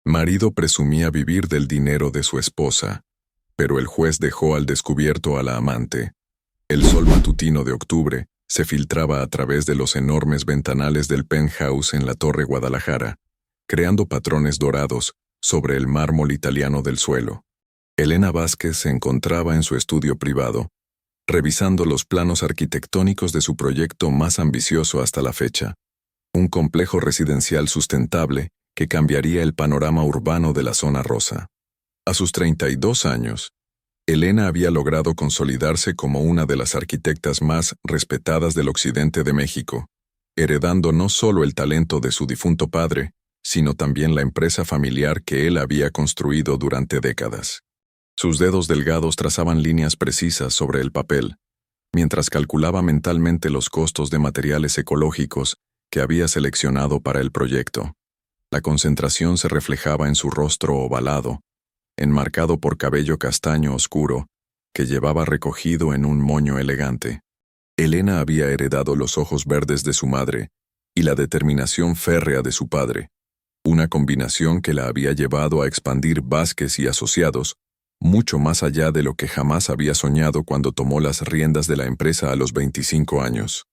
Marido presumía vivir del dinero de su esposa, pero el juez dejó al descubierto a la amante. El sol matutino de octubre se filtraba a través de los enormes ventanales del penthouse en la Torre Guadalajara, creando patrones dorados sobre el mármol italiano del suelo. Elena Vázquez se encontraba en su estudio privado, revisando los planos arquitectónicos de su proyecto más ambicioso hasta la fecha, un complejo residencial sustentable que cambiaría el panorama urbano de la zona rosa. A sus 32 años, Elena había logrado consolidarse como una de las arquitectas más respetadas del occidente de México, heredando no solo el talento de su difunto padre, sino también la empresa familiar que él había construido durante décadas. Sus dedos delgados trazaban líneas precisas sobre el papel, mientras calculaba mentalmente los costos de materiales ecológicos que había seleccionado para el proyecto. La concentración se reflejaba en su rostro ovalado, enmarcado por cabello castaño oscuro, que llevaba recogido en un moño elegante. Elena había heredado los ojos verdes de su madre y la determinación férrea de su padre, una combinación que la había llevado a expandir Vázquez y Asociados mucho más allá de lo que jamás había soñado cuando tomó las riendas de la empresa a los 25 años.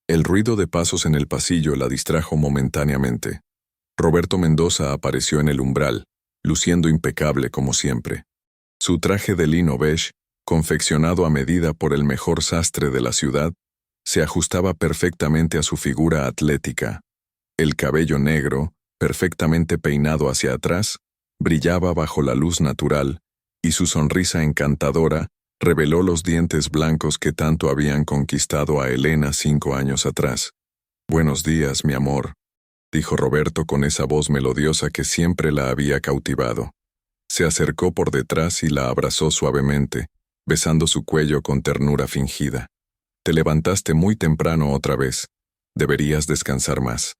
El ruido de pasos en el pasillo la distrajo momentáneamente. Roberto Mendoza apareció en el umbral, luciendo impecable como siempre. Su traje de lino beige, confeccionado a medida por el mejor sastre de la ciudad, se ajustaba perfectamente a su figura atlética. El cabello negro, perfectamente peinado hacia atrás, brillaba bajo la luz natural, y su sonrisa encantadora reveló los dientes blancos que tanto habían conquistado a Elena 5 años atrás. «Buenos días, mi amor», dijo Roberto con esa voz melodiosa que siempre la había cautivado. Se acercó por detrás y la abrazó suavemente, besando su cuello con ternura fingida. «Te levantaste muy temprano otra vez. Deberías descansar más».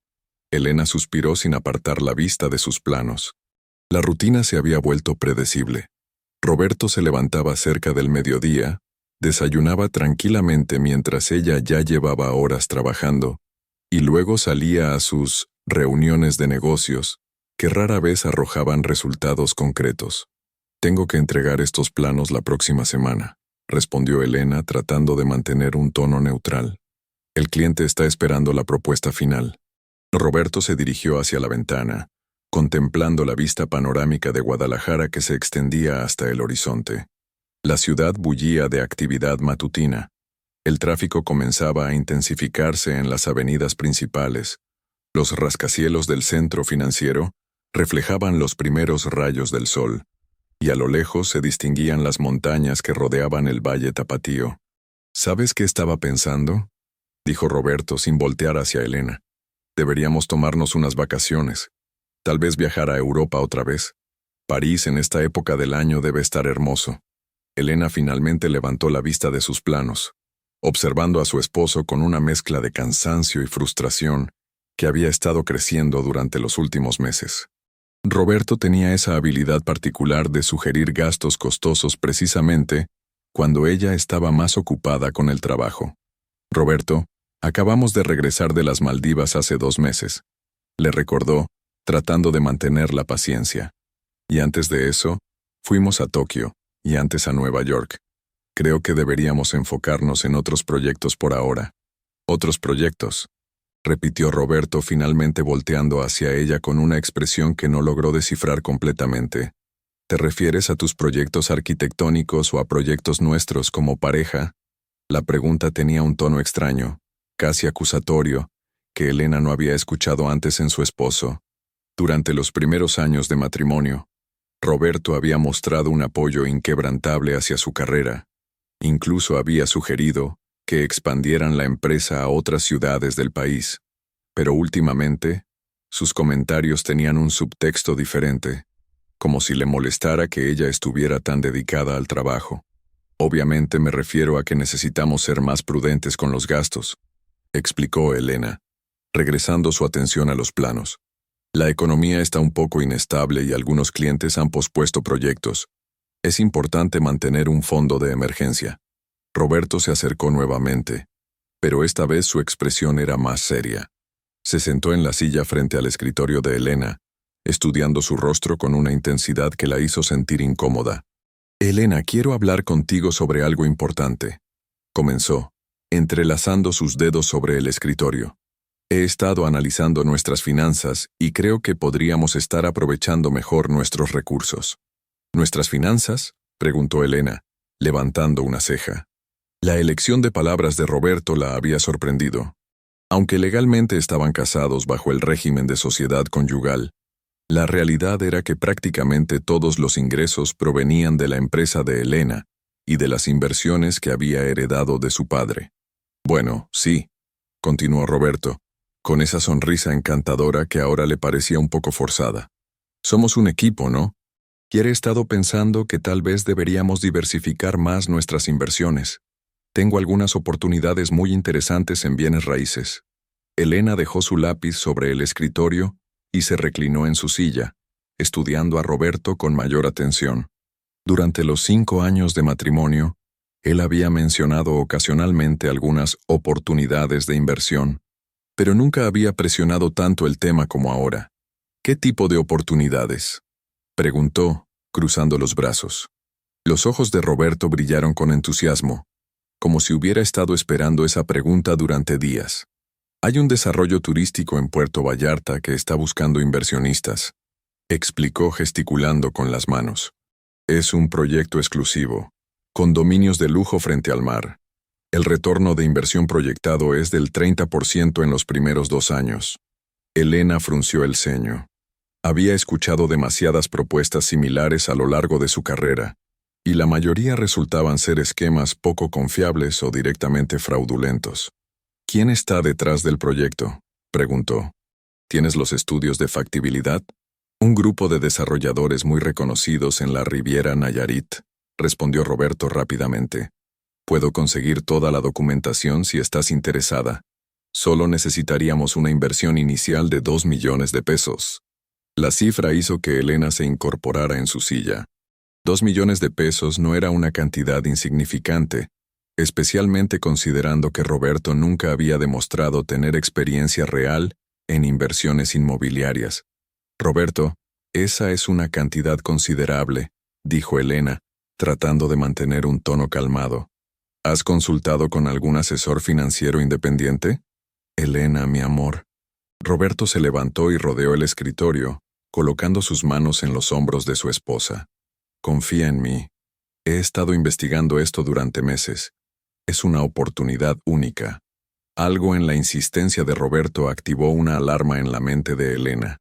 Elena suspiró sin apartar la vista de sus planos. La rutina se había vuelto predecible. Roberto se levantaba cerca del mediodía, desayunaba tranquilamente mientras ella ya llevaba horas trabajando, y luego salía a sus reuniones de negocios, que rara vez arrojaban resultados concretos. «Tengo que entregar estos planos la próxima semana», respondió Elena tratando de mantener un tono neutral. «El cliente está esperando la propuesta final». Roberto se dirigió hacia la ventana, contemplando la vista panorámica de Guadalajara que se extendía hasta el horizonte. La ciudad bullía de actividad matutina. El tráfico comenzaba a intensificarse en las avenidas principales. Los rascacielos del centro financiero reflejaban los primeros rayos del sol, y a lo lejos se distinguían las montañas que rodeaban el valle tapatío. «¿Sabes qué estaba pensando?», dijo Roberto sin voltear hacia Elena. «Deberíamos tomarnos unas vacaciones. Tal vez viajar a Europa otra vez. París en esta época del año debe estar hermoso». Elena finalmente levantó la vista de sus planos, observando a su esposo con una mezcla de cansancio y frustración que había estado creciendo durante los últimos meses. Roberto tenía esa habilidad particular de sugerir gastos costosos precisamente cuando ella estaba más ocupada con el trabajo. «Roberto, acabamos de regresar de las Maldivas hace 2 meses», le recordó, tratando de mantener la paciencia. «Y antes de eso, fuimos a Tokio, y antes a Nueva York. Creo que deberíamos enfocarnos en otros proyectos por ahora». «¿Otros proyectos?», repitió Roberto finalmente volteando hacia ella con una expresión que no logró descifrar completamente. «¿Te refieres a tus proyectos arquitectónicos o a proyectos nuestros como pareja?». La pregunta tenía un tono extraño, casi acusatorio, que Elena no había escuchado antes en su esposo. Durante los primeros años de matrimonio, Roberto había mostrado un apoyo inquebrantable hacia su carrera. Incluso había sugerido que expandieran la empresa a otras ciudades del país. Pero últimamente, sus comentarios tenían un subtexto diferente, como si le molestara que ella estuviera tan dedicada al trabajo. «Obviamente me refiero a que necesitamos ser más prudentes con los gastos», explicó Elena, regresando su atención a los planos. «La economía está un poco inestable y algunos clientes han pospuesto proyectos. Es importante mantener un fondo de emergencia». Roberto se acercó nuevamente, pero esta vez su expresión era más seria. Se sentó en la silla frente al escritorio de Elena, estudiando su rostro con una intensidad que la hizo sentir incómoda. Elena, quiero hablar contigo sobre algo importante, comenzó, entrelazando sus dedos sobre el escritorio. He estado analizando nuestras finanzas y creo que podríamos estar aprovechando mejor nuestros recursos. ¿Nuestras finanzas?, preguntó Elena, levantando una ceja. La elección de palabras de Roberto la había sorprendido. Aunque legalmente estaban casados bajo el régimen de sociedad conyugal, la realidad era que prácticamente todos los ingresos provenían de la empresa de Elena y de las inversiones que había heredado de su padre. Bueno, sí, continuó Roberto, con esa sonrisa encantadora que ahora le parecía un poco forzada. Somos un equipo, ¿no? Y he estado pensando que tal vez deberíamos diversificar más nuestras inversiones. Tengo algunas oportunidades muy interesantes en bienes raíces. Elena dejó su lápiz sobre el escritorio y se reclinó en su silla, estudiando a Roberto con mayor atención. Durante los 5 años de matrimonio, él había mencionado ocasionalmente algunas oportunidades de inversión, pero nunca había presionado tanto el tema como ahora. ¿Qué tipo de oportunidades?, preguntó, cruzando los brazos. Los ojos de Roberto brillaron con entusiasmo, como si hubiera estado esperando esa pregunta durante días. Hay un desarrollo turístico en Puerto Vallarta que está buscando inversionistas, explicó gesticulando con las manos. Es un proyecto exclusivo, con dominios de lujo frente al mar. El retorno de inversión proyectado es del 30% en los primeros 2 años. Elena frunció el ceño. Había escuchado demasiadas propuestas similares a lo largo de su carrera, y la mayoría resultaban ser esquemas poco confiables o directamente fraudulentos. ¿Quién está detrás del proyecto?, preguntó. ¿Tienes los estudios de factibilidad? Un grupo de desarrolladores muy reconocidos en la Riviera Nayarit, respondió Roberto rápidamente. Puedo conseguir toda la documentación si estás interesada. Solo necesitaríamos una inversión inicial de 2 millones de pesos. La cifra hizo que Elena se incorporara en su silla. 2 millones de pesos no era una cantidad insignificante, especialmente considerando que Roberto nunca había demostrado tener experiencia real en inversiones inmobiliarias. Roberto, esa es una cantidad considerable, dijo Elena, tratando de mantener un tono calmado. ¿Has consultado con algún asesor financiero independiente? Elena, mi amor. Roberto se levantó y rodeó el escritorio, colocando sus manos en los hombros de su esposa. Confía en mí. He estado investigando esto durante meses. Es una oportunidad única. Algo en la insistencia de Roberto activó una alarma en la mente de Elena.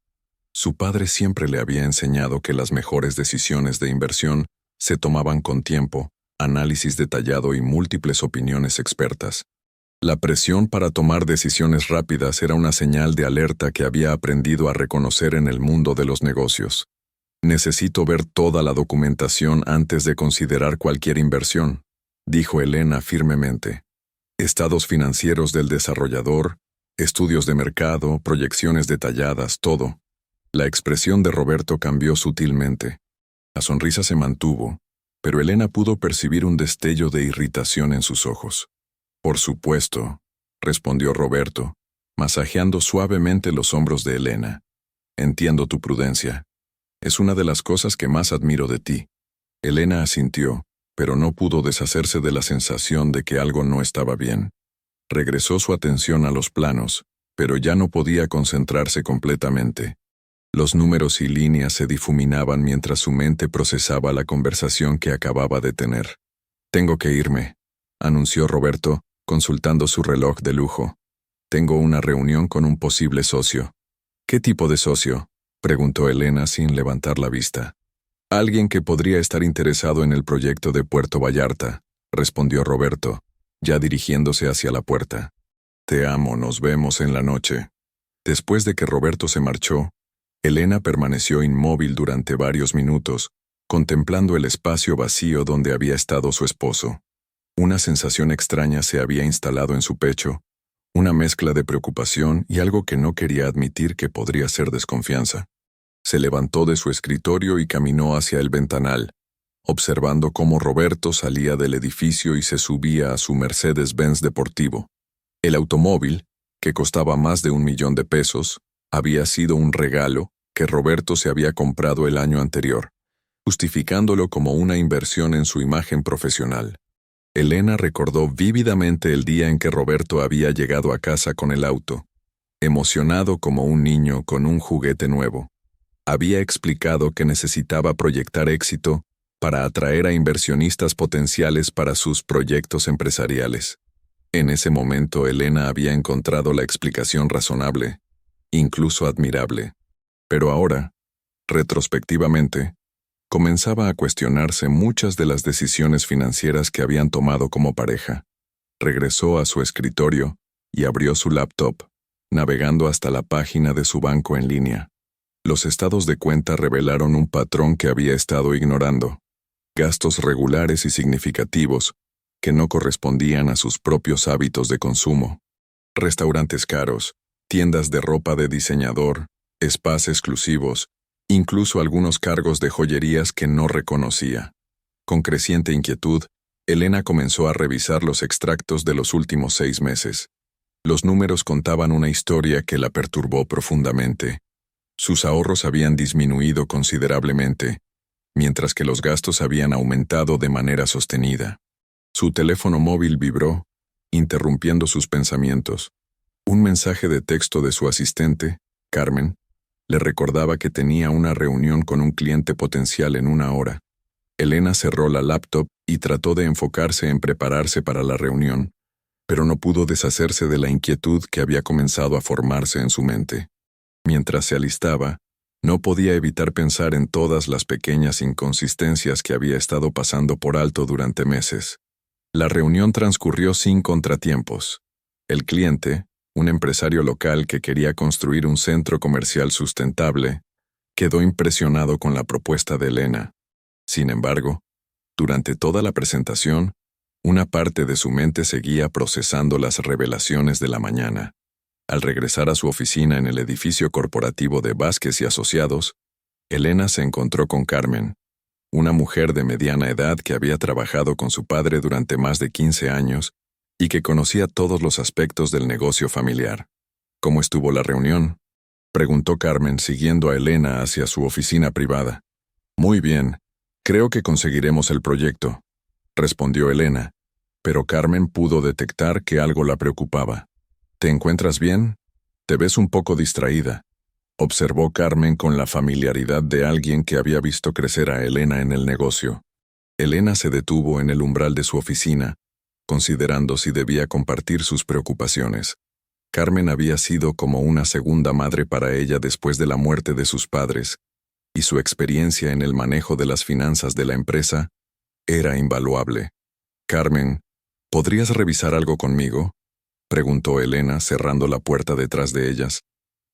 Su padre siempre le había enseñado que las mejores decisiones de inversión se tomaban con tiempo, análisis detallado y múltiples opiniones expertas. La presión para tomar decisiones rápidas era una señal de alerta que había aprendido a reconocer en el mundo de los negocios. Necesito ver toda la documentación antes de considerar cualquier inversión, dijo Elena firmemente. Estados financieros del desarrollador, estudios de mercado, proyecciones detalladas, todo. La expresión de Roberto cambió sutilmente. La sonrisa se mantuvo, pero Elena pudo percibir un destello de irritación en sus ojos. Por supuesto, respondió Roberto, masajeando suavemente los hombros de Elena. Entiendo tu prudencia. Es una de las cosas que más admiro de ti. Elena asintió, pero no pudo deshacerse de la sensación de que algo no estaba bien. Regresó su atención a los planos, pero ya no podía concentrarse completamente. Los números y líneas se difuminaban mientras su mente procesaba la conversación que acababa de tener. Tengo que irme, anunció Roberto, consultando su reloj de lujo. Tengo una reunión con un posible socio. ¿Qué tipo de socio?, preguntó Elena sin levantar la vista. Alguien que podría estar interesado en el proyecto de Puerto Vallarta, respondió Roberto, ya dirigiéndose hacia la puerta. Te amo, nos vemos en la noche. Después de que Roberto se marchó, Elena permaneció inmóvil durante varios minutos, contemplando el espacio vacío donde había estado su esposo. Una sensación extraña se había instalado en su pecho, una mezcla de preocupación y algo que no quería admitir que podría ser desconfianza. Se levantó de su escritorio y caminó hacia el ventanal, observando cómo Roberto salía del edificio y se subía a su Mercedes-Benz deportivo. El automóvil, que costaba más de 1 millón de pesos, había sido un regalo que Roberto se había comprado el año anterior, justificándolo como una inversión en su imagen profesional. Elena recordó vívidamente el día en que Roberto había llegado a casa con el auto, emocionado como un niño con un juguete nuevo. Había explicado que necesitaba proyectar éxito para atraer a inversionistas potenciales para sus proyectos empresariales. En ese momento Elena había encontrado la explicación razonable, incluso admirable. Pero ahora, retrospectivamente, comenzaba a cuestionarse muchas de las decisiones financieras que habían tomado como pareja. Regresó a su escritorio y abrió su laptop, navegando hasta la página de su banco en línea. Los estados de cuenta revelaron un patrón que había estado ignorando: gastos regulares y significativos que no correspondían a sus propios hábitos de consumo. Restaurantes caros, tiendas de ropa de diseñador, spas exclusivos, incluso algunos cargos de joyerías que no reconocía. Con creciente inquietud, Elena comenzó a revisar los extractos de los últimos 6 meses. Los números contaban una historia que la perturbó profundamente. Sus ahorros habían disminuido considerablemente, mientras que los gastos habían aumentado de manera sostenida. Su teléfono móvil vibró, interrumpiendo sus pensamientos. Un mensaje de texto de su asistente, Carmen, le recordaba que tenía una reunión con un cliente potencial en 1 hora. Elena cerró la laptop y trató de enfocarse en prepararse para la reunión, pero no pudo deshacerse de la inquietud que había comenzado a formarse en su mente. Mientras se alistaba, no podía evitar pensar en todas las pequeñas inconsistencias que había estado pasando por alto durante meses. La reunión transcurrió sin contratiempos. El cliente, un empresario local que quería construir un centro comercial sustentable, quedó impresionado con la propuesta de Elena. Sin embargo, durante toda la presentación, una parte de su mente seguía procesando las revelaciones de la mañana. Al regresar a su oficina en el edificio corporativo de Vázquez y Asociados, Elena se encontró con Carmen, una mujer de mediana edad que había trabajado con su padre durante más de 15 años y que conocía todos los aspectos del negocio familiar. ¿Cómo estuvo la reunión?, preguntó Carmen siguiendo a Elena hacia su oficina privada. Muy bien, creo que conseguiremos el proyecto, respondió Elena, pero Carmen pudo detectar que algo la preocupaba. ¿Te encuentras bien? Te ves un poco distraída, observó Carmen con la familiaridad de alguien que había visto crecer a Elena en el negocio. Elena se detuvo en el umbral de su oficina, considerando si debía compartir sus preocupaciones. Carmen había sido como una segunda madre para ella después de la muerte de sus padres, y su experiencia en el manejo de las finanzas de la empresa era invaluable. Carmen, ¿podrías revisar algo conmigo?, preguntó Elena cerrando la puerta detrás de ellas.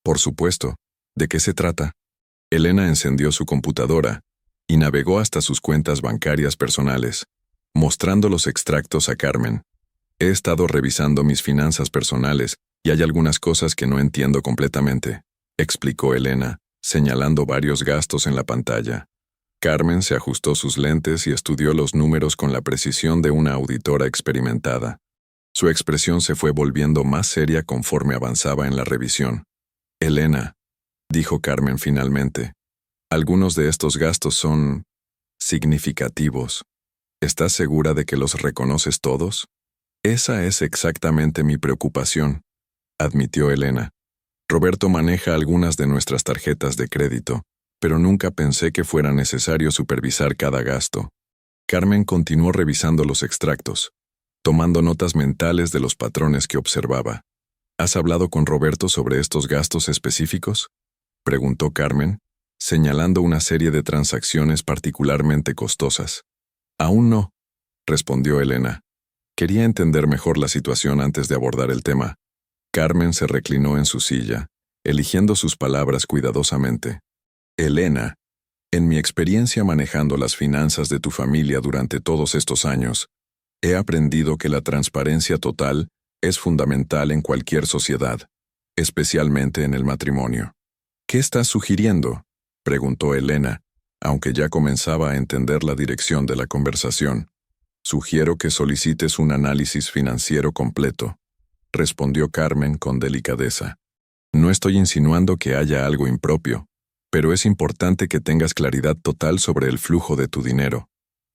Por supuesto. ¿De qué se trata? Elena encendió su computadora y navegó hasta sus cuentas bancarias personales, mostrando los extractos a Carmen. He estado revisando mis finanzas personales y hay algunas cosas que no entiendo completamente, explicó Elena, señalando varios gastos en la pantalla. Carmen se ajustó sus lentes y estudió los números con la precisión de una auditora experimentada. Su expresión se fue volviendo más seria conforme avanzaba en la revisión. Elena, dijo Carmen finalmente, algunos de estos gastos son significativos. ¿Estás segura de que los reconoces todos? Esa es exactamente mi preocupación, admitió Elena. Roberto maneja algunas de nuestras tarjetas de crédito, pero nunca pensé que fuera necesario supervisar cada gasto. Carmen continuó revisando los extractos, tomando notas mentales de los patrones que observaba. ¿Has hablado con Roberto sobre estos gastos específicos?, preguntó Carmen, señalando una serie de transacciones particularmente costosas. Aún no, respondió Elena. Quería entender mejor la situación antes de abordar el tema. Carmen se reclinó en su silla, eligiendo sus palabras cuidadosamente. Elena, en mi experiencia manejando las finanzas de tu familia durante todos estos años, he aprendido que la transparencia total es fundamental en cualquier sociedad, especialmente en el matrimonio. ¿Qué estás sugiriendo?, preguntó Elena, aunque ya comenzaba a entender la dirección de la conversación. Sugiero que solicites un análisis financiero completo, respondió Carmen con delicadeza. No estoy insinuando que haya algo impropio, Pero es importante que tengas claridad total sobre el flujo de tu dinero.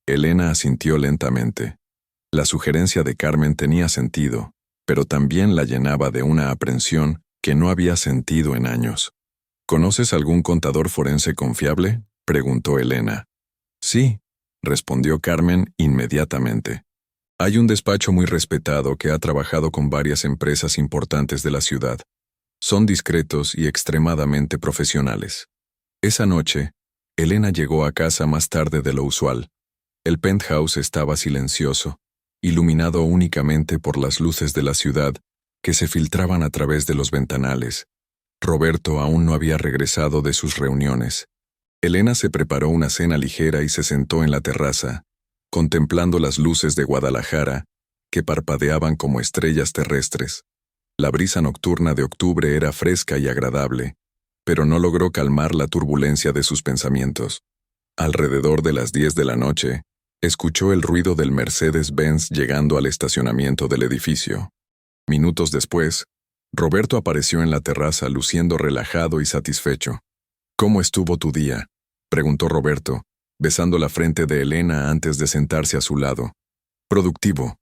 Elena asintió lentamente. La sugerencia de Carmen tenía sentido, pero también la llenaba de una aprensión que no había sentido en años. ¿Conoces algún contador forense confiable?, preguntó Elena. Sí, respondió Carmen inmediatamente. Hay un despacho muy respetado que ha trabajado con varias empresas importantes de la ciudad. Son discretos y extremadamente profesionales. Esa noche, Elena llegó a casa más tarde de lo usual. El penthouse estaba silencioso, iluminado únicamente por las luces de la ciudad que se filtraban a través de los ventanales. Roberto aún no había regresado de sus reuniones. Elena se preparó una cena ligera y se sentó en la terraza, contemplando las luces de Guadalajara, que parpadeaban como estrellas terrestres. La brisa nocturna de octubre era fresca y agradable, pero no logró calmar la turbulencia de sus pensamientos. Alrededor de las 10 de la noche, escuchó el ruido del Mercedes-Benz llegando al estacionamiento del edificio. Minutos después, Roberto apareció en la terraza luciendo relajado y satisfecho. ¿Cómo estuvo tu día?, preguntó Roberto, besando la frente de Elena antes de sentarse a su lado. Productivo,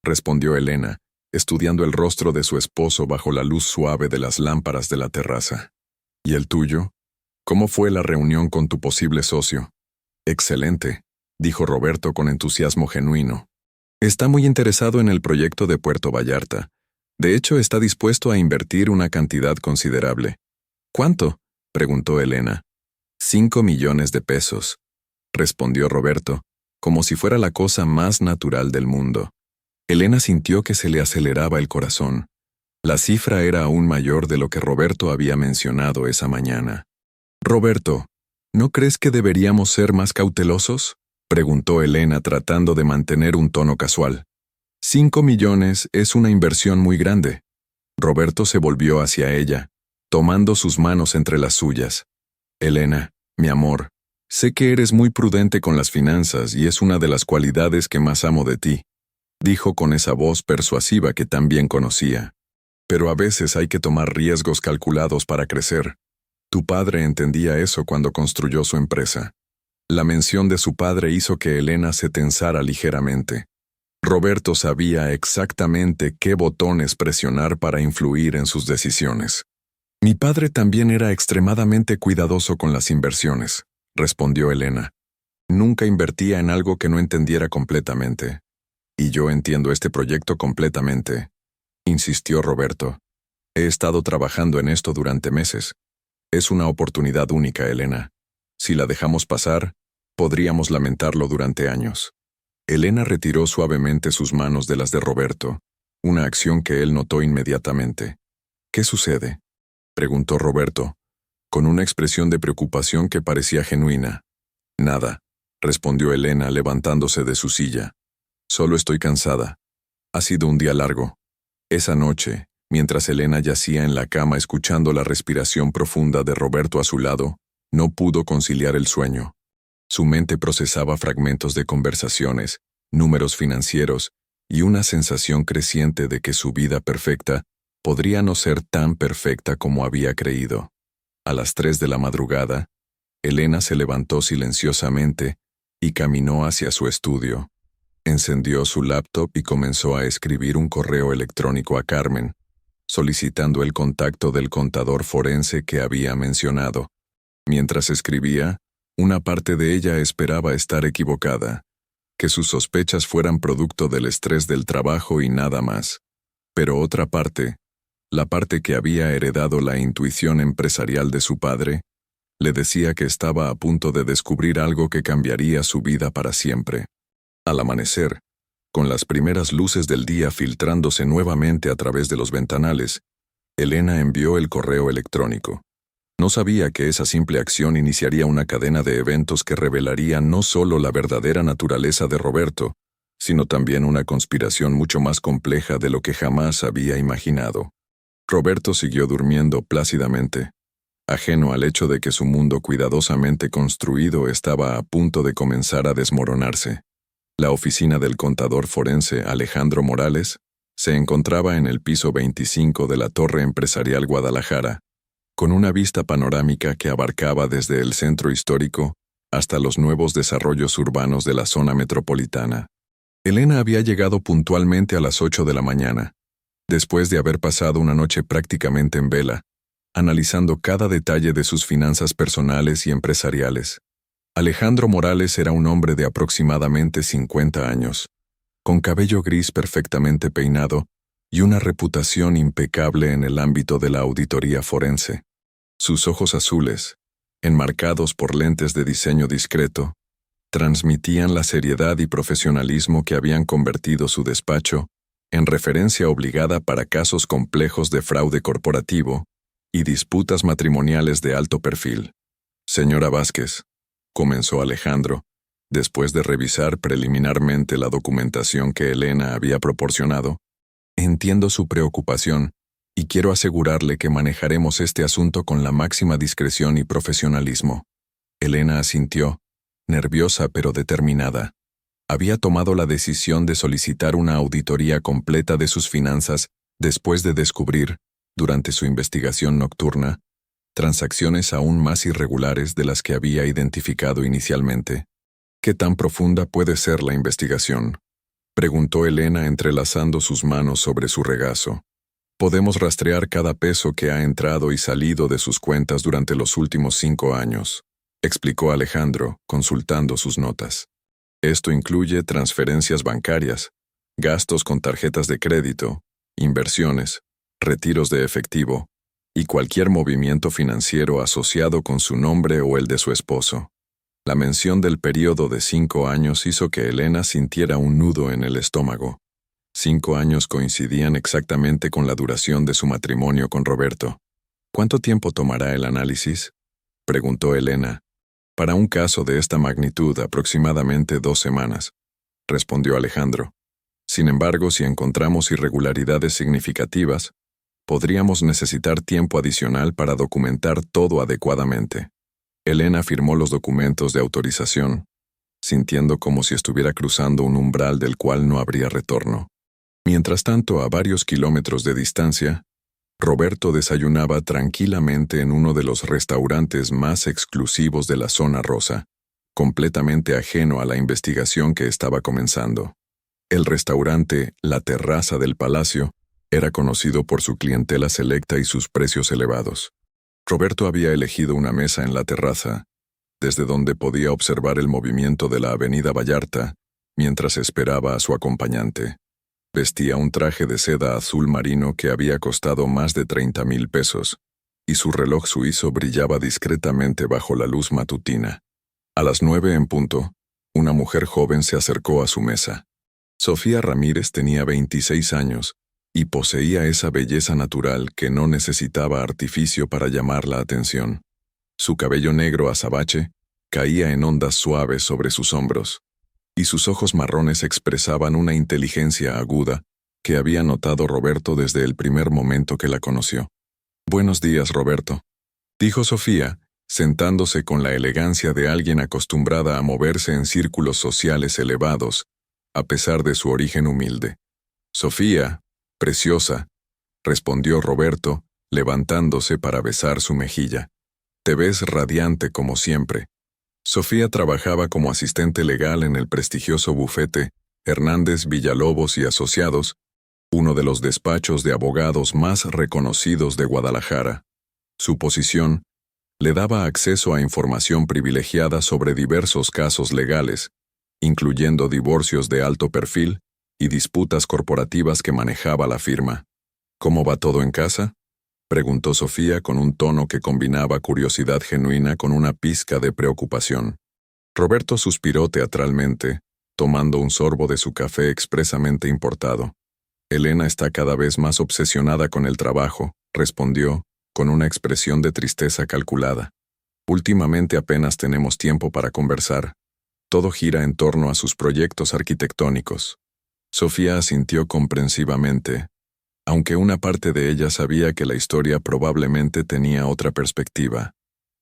respondió Elena, estudiando el rostro de su esposo bajo la luz suave de las lámparas de la terraza. ¿Y el tuyo? ¿Cómo fue la reunión con tu posible socio? Excelente, dijo Roberto con entusiasmo genuino. Está muy interesado en el proyecto de Puerto Vallarta. De hecho, está dispuesto a invertir una cantidad considerable. ¿Cuánto?, preguntó Elena. 5 millones de pesos, respondió Roberto, como si fuera la cosa más natural del mundo. Elena sintió que se le aceleraba el corazón. La cifra era aún mayor de lo que Roberto había mencionado esa mañana. Roberto, ¿no crees que deberíamos ser más cautelosos?, preguntó Elena tratando de mantener un tono casual. 5 millones es una inversión muy grande. Roberto se volvió hacia ella, tomando sus manos entre las suyas. Elena, mi amor, sé que eres muy prudente con las finanzas y es una de las cualidades que más amo de ti, dijo con esa voz persuasiva que también conocía. Pero a veces hay que tomar riesgos calculados para crecer. Tu padre entendía eso cuando construyó su empresa. La mención de su padre hizo que Elena se tensara ligeramente. Roberto sabía exactamente qué botones presionar para influir en sus decisiones. Mi padre también era extremadamente cuidadoso con las inversiones, respondió Elena. Nunca invertía en algo que no entendiera completamente. Y yo entiendo este proyecto completamente, insistió Roberto. He estado trabajando en esto durante meses. Es una oportunidad única, Elena. Si la dejamos pasar, podríamos lamentarlo durante años. Elena retiró suavemente sus manos de las de Roberto, una acción que él notó inmediatamente. ¿Qué sucede?, preguntó Roberto, con una expresión de preocupación que parecía genuina. Nada, respondió Elena levantándose de su silla. Solo estoy cansada. Ha sido un día largo. Esa noche, mientras Elena yacía en la cama escuchando la respiración profunda de Roberto a su lado, no pudo conciliar el sueño. Su mente procesaba fragmentos de conversaciones, números financieros y una sensación creciente de que su vida perfecta podría no ser tan perfecta como había creído. A las 3 de la madrugada, Elena se levantó silenciosamente y caminó hacia su estudio. Encendió su laptop y comenzó a escribir un correo electrónico a Carmen, solicitando el contacto del contador forense que había mencionado. Mientras escribía, una parte de ella esperaba estar equivocada, que sus sospechas fueran producto del estrés del trabajo y nada más. Pero otra parte, la parte que había heredado la intuición empresarial de su padre, le decía que estaba a punto de descubrir algo que cambiaría su vida para siempre. Al amanecer, con las primeras luces del día filtrándose nuevamente a través de los ventanales, Elena envió el correo electrónico. No sabía que esa simple acción iniciaría una cadena de eventos que revelaría no solo la verdadera naturaleza de Roberto, sino también una conspiración mucho más compleja de lo que jamás había imaginado. Roberto siguió durmiendo plácidamente, ajeno al hecho de que su mundo cuidadosamente construido estaba a punto de comenzar a desmoronarse. La oficina del contador forense Alejandro Morales se encontraba en el piso 25 de la Torre Empresarial Guadalajara, con una vista panorámica que abarcaba desde el centro histórico hasta los nuevos desarrollos urbanos de la zona metropolitana. Elena había llegado puntualmente a las 8 de la mañana, después de haber pasado una noche prácticamente en vela, analizando cada detalle de sus finanzas personales y empresariales. Alejandro Morales era un hombre de aproximadamente 50 años, con cabello gris perfectamente peinado y una reputación impecable en el ámbito de la auditoría forense. Sus ojos azules, enmarcados por lentes de diseño discreto, transmitían la seriedad y profesionalismo que habían convertido su despacho en referencia obligada para casos complejos de fraude corporativo y disputas matrimoniales de alto perfil. Señora Vázquez, comenzó Alejandro, después de revisar preliminarmente la documentación que Elena había proporcionado, entiendo su preocupación y quiero asegurarle que manejaremos este asunto con la máxima discreción y profesionalismo. Elena asintió, nerviosa pero determinada. Había tomado la decisión de solicitar una auditoría completa de sus finanzas después de descubrir, durante su investigación nocturna, transacciones aún más irregulares de las que había identificado inicialmente. ¿Qué tan profunda puede ser la investigación?, preguntó Elena entrelazando sus manos sobre su regazo. Podemos rastrear cada peso que ha entrado y salido de sus cuentas durante los últimos 5 años, explicó Alejandro, consultando sus notas. Esto incluye transferencias bancarias, gastos con tarjetas de crédito, inversiones, retiros de efectivo y cualquier movimiento financiero asociado con su nombre o el de su esposo. La mención del período de 5 años hizo que Elena sintiera un nudo en el estómago. 5 años coincidían exactamente con la duración de su matrimonio con Roberto. ¿Cuánto tiempo tomará el análisis?, preguntó Elena. Para un caso de esta magnitud, aproximadamente 2 semanas, respondió Alejandro. Sin embargo, si encontramos irregularidades significativas, podríamos necesitar tiempo adicional para documentar todo adecuadamente. Elena firmó los documentos de autorización, sintiendo como si estuviera cruzando un umbral del cual no habría retorno. Mientras tanto, a varios kilómetros de distancia, Roberto desayunaba tranquilamente en uno de los restaurantes más exclusivos de la zona rosa, completamente ajeno a la investigación que estaba comenzando. El restaurante La Terraza del Palacio era conocido por su clientela selecta y sus precios elevados. Roberto había elegido una mesa en la terraza, desde donde podía observar el movimiento de la avenida Vallarta, mientras esperaba a su acompañante. Vestía un traje de seda azul marino que había costado más de 30,000 pesos, y su reloj suizo brillaba discretamente bajo la luz matutina. A las 9 en punto, una mujer joven se acercó a su mesa. Sofía Ramírez tenía 26 años y poseía esa belleza natural que no necesitaba artificio para llamar la atención. Su cabello negro azabache caía en ondas suaves sobre sus hombros, y sus ojos marrones expresaban una inteligencia aguda que había notado Roberto desde el primer momento que la conoció. «Buenos días, Roberto», dijo Sofía, sentándose con la elegancia de alguien acostumbrada a moverse en círculos sociales elevados, a pesar de su origen humilde. «Sofía, preciosa», respondió Roberto, levantándose para besar su mejilla. «Te ves radiante como siempre». Sofía trabajaba como asistente legal en el prestigioso bufete Hernández Villalobos y Asociados, uno de los despachos de abogados más reconocidos de Guadalajara. Su posición le daba acceso a información privilegiada sobre diversos casos legales, incluyendo divorcios de alto perfil y disputas corporativas que manejaba la firma. «¿Cómo va todo en casa?», preguntó Sofía con un tono que combinaba curiosidad genuina con una pizca de preocupación. Roberto suspiró teatralmente, tomando un sorbo de su café expresamente importado. «Elena está cada vez más obsesionada con el trabajo», respondió, con una expresión de tristeza calculada. «Últimamente apenas tenemos tiempo para conversar. Todo gira en torno a sus proyectos arquitectónicos». Sofía asintió comprensivamente, aunque una parte de ella sabía que la historia probablemente tenía otra perspectiva.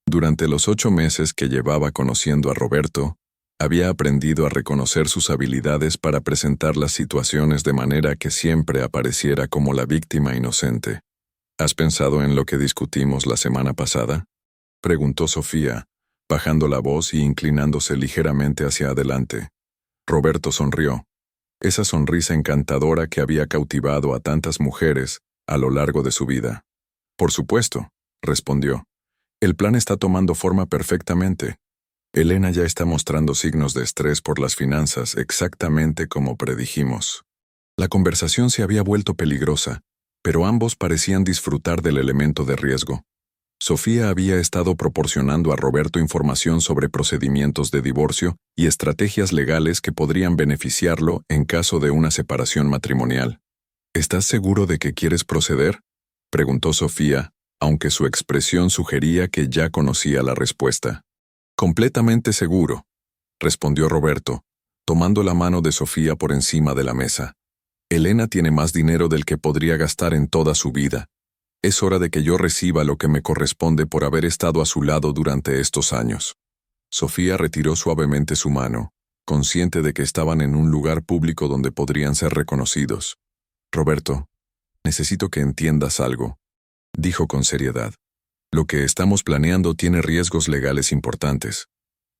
Durante los 8 meses que llevaba conociendo a Roberto, había aprendido a reconocer sus habilidades para presentar las situaciones de manera que siempre apareciera como la víctima inocente. ¿Has pensado en lo que discutimos la semana pasada? Preguntó Sofía, bajando la voz y inclinándose ligeramente hacia adelante. Roberto sonrió. Esa sonrisa encantadora que había cautivado a tantas mujeres a lo largo de su vida. Por supuesto, respondió. El plan está tomando forma perfectamente. Elena ya está mostrando signos de estrés por las finanzas exactamente como predijimos. La conversación se había vuelto peligrosa, pero ambos parecían disfrutar del elemento de riesgo. Sofía había estado proporcionando a Roberto información sobre procedimientos de divorcio y estrategias legales que podrían beneficiarlo en caso de una separación matrimonial. ¿Estás seguro de que quieres proceder?, preguntó Sofía, aunque su expresión sugería que ya conocía la respuesta. Completamente seguro, respondió Roberto, tomando la mano de Sofía por encima de la mesa. Elena tiene más dinero del que podría gastar en toda su vida. Es hora de que yo reciba lo que me corresponde por haber estado a su lado durante estos años. Sofía retiró suavemente su mano, consciente de que estaban en un lugar público donde podrían ser reconocidos. Roberto, necesito que entiendas algo, dijo con seriedad. Lo que estamos planeando tiene riesgos legales importantes.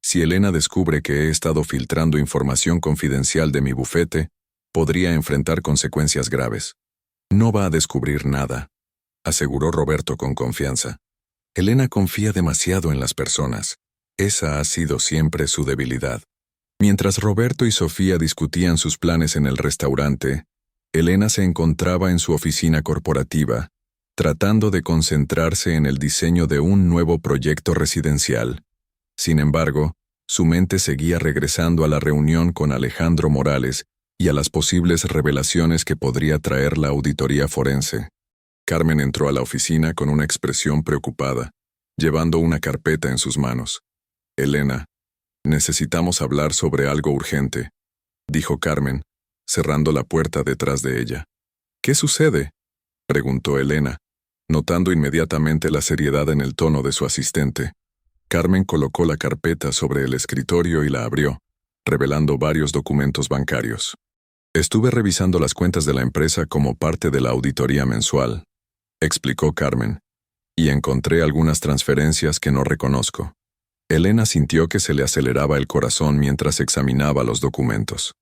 Si Elena descubre que he estado filtrando información confidencial de mi bufete, podría enfrentar consecuencias graves. No va a descubrir nada, aseguró Roberto con confianza. Elena confía demasiado en las personas. Esa ha sido siempre su debilidad. Mientras Roberto y Sofía discutían sus planes en el restaurante, Elena se encontraba en su oficina corporativa, tratando de concentrarse en el diseño de un nuevo proyecto residencial. Sin embargo, su mente seguía regresando a la reunión con Alejandro Morales y a las posibles revelaciones que podría traer la auditoría forense. Carmen entró a la oficina con una expresión preocupada, llevando una carpeta en sus manos. Elena, necesitamos hablar sobre algo urgente, dijo Carmen, cerrando la puerta detrás de ella. ¿Qué sucede?, preguntó Elena, notando inmediatamente la seriedad en el tono de su asistente. Carmen colocó la carpeta sobre el escritorio y la abrió, revelando varios documentos bancarios. Estuve revisando las cuentas de la empresa como parte de la auditoría mensual, explicó Carmen, y encontré algunas transferencias que no reconozco. Elena sintió que se le aceleraba el corazón mientras examinaba los documentos.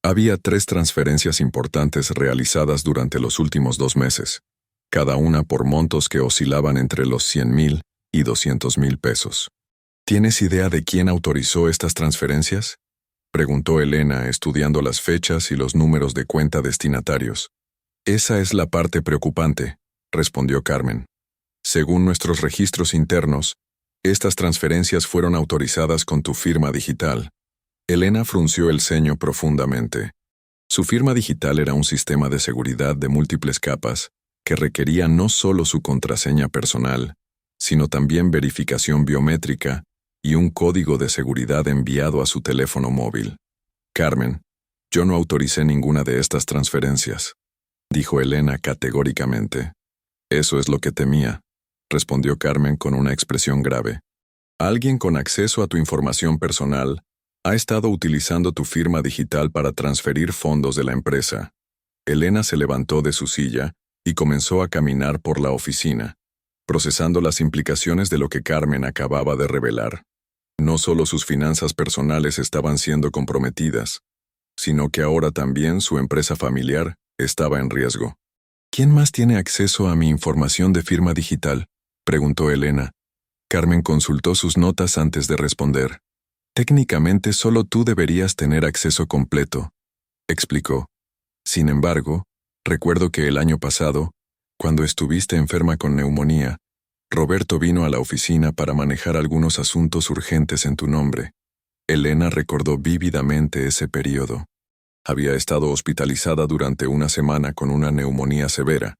Había 3 transferencias importantes realizadas durante los últimos 2 meses, cada una por montos que oscilaban entre los 100,000 y 200,000 pesos. ¿Tienes idea de quién autorizó estas transferencias?, preguntó Elena, estudiando las fechas y los números de cuenta destinatarios. Esa es la parte preocupante, respondió Carmen. Según nuestros registros internos, estas transferencias fueron autorizadas con tu firma digital. Elena frunció el ceño profundamente. Su firma digital era un sistema de seguridad de múltiples capas que requería no solo su contraseña personal, sino también verificación biométrica y un código de seguridad enviado a su teléfono móvil. Carmen, yo no autoricé ninguna de estas transferencias, dijo Elena categóricamente. Eso es lo que temía, respondió Carmen con una expresión grave. Alguien con acceso a tu información personal ha estado utilizando tu firma digital para transferir fondos de la empresa. Elena se levantó de su silla y comenzó a caminar por la oficina, procesando las implicaciones de lo que Carmen acababa de revelar. No solo sus finanzas personales estaban siendo comprometidas, sino que ahora también su empresa familiar estaba en riesgo. ¿Quién más tiene acceso a mi información de firma digital?, preguntó Elena. Carmen consultó sus notas antes de responder. Técnicamente solo tú deberías tener acceso completo, explicó. Sin embargo, recuerdo que el año pasado, cuando estuviste enferma con neumonía, Roberto vino a la oficina para manejar algunos asuntos urgentes en tu nombre. Elena recordó vívidamente ese periodo. Había estado hospitalizada durante una semana con una neumonía severa,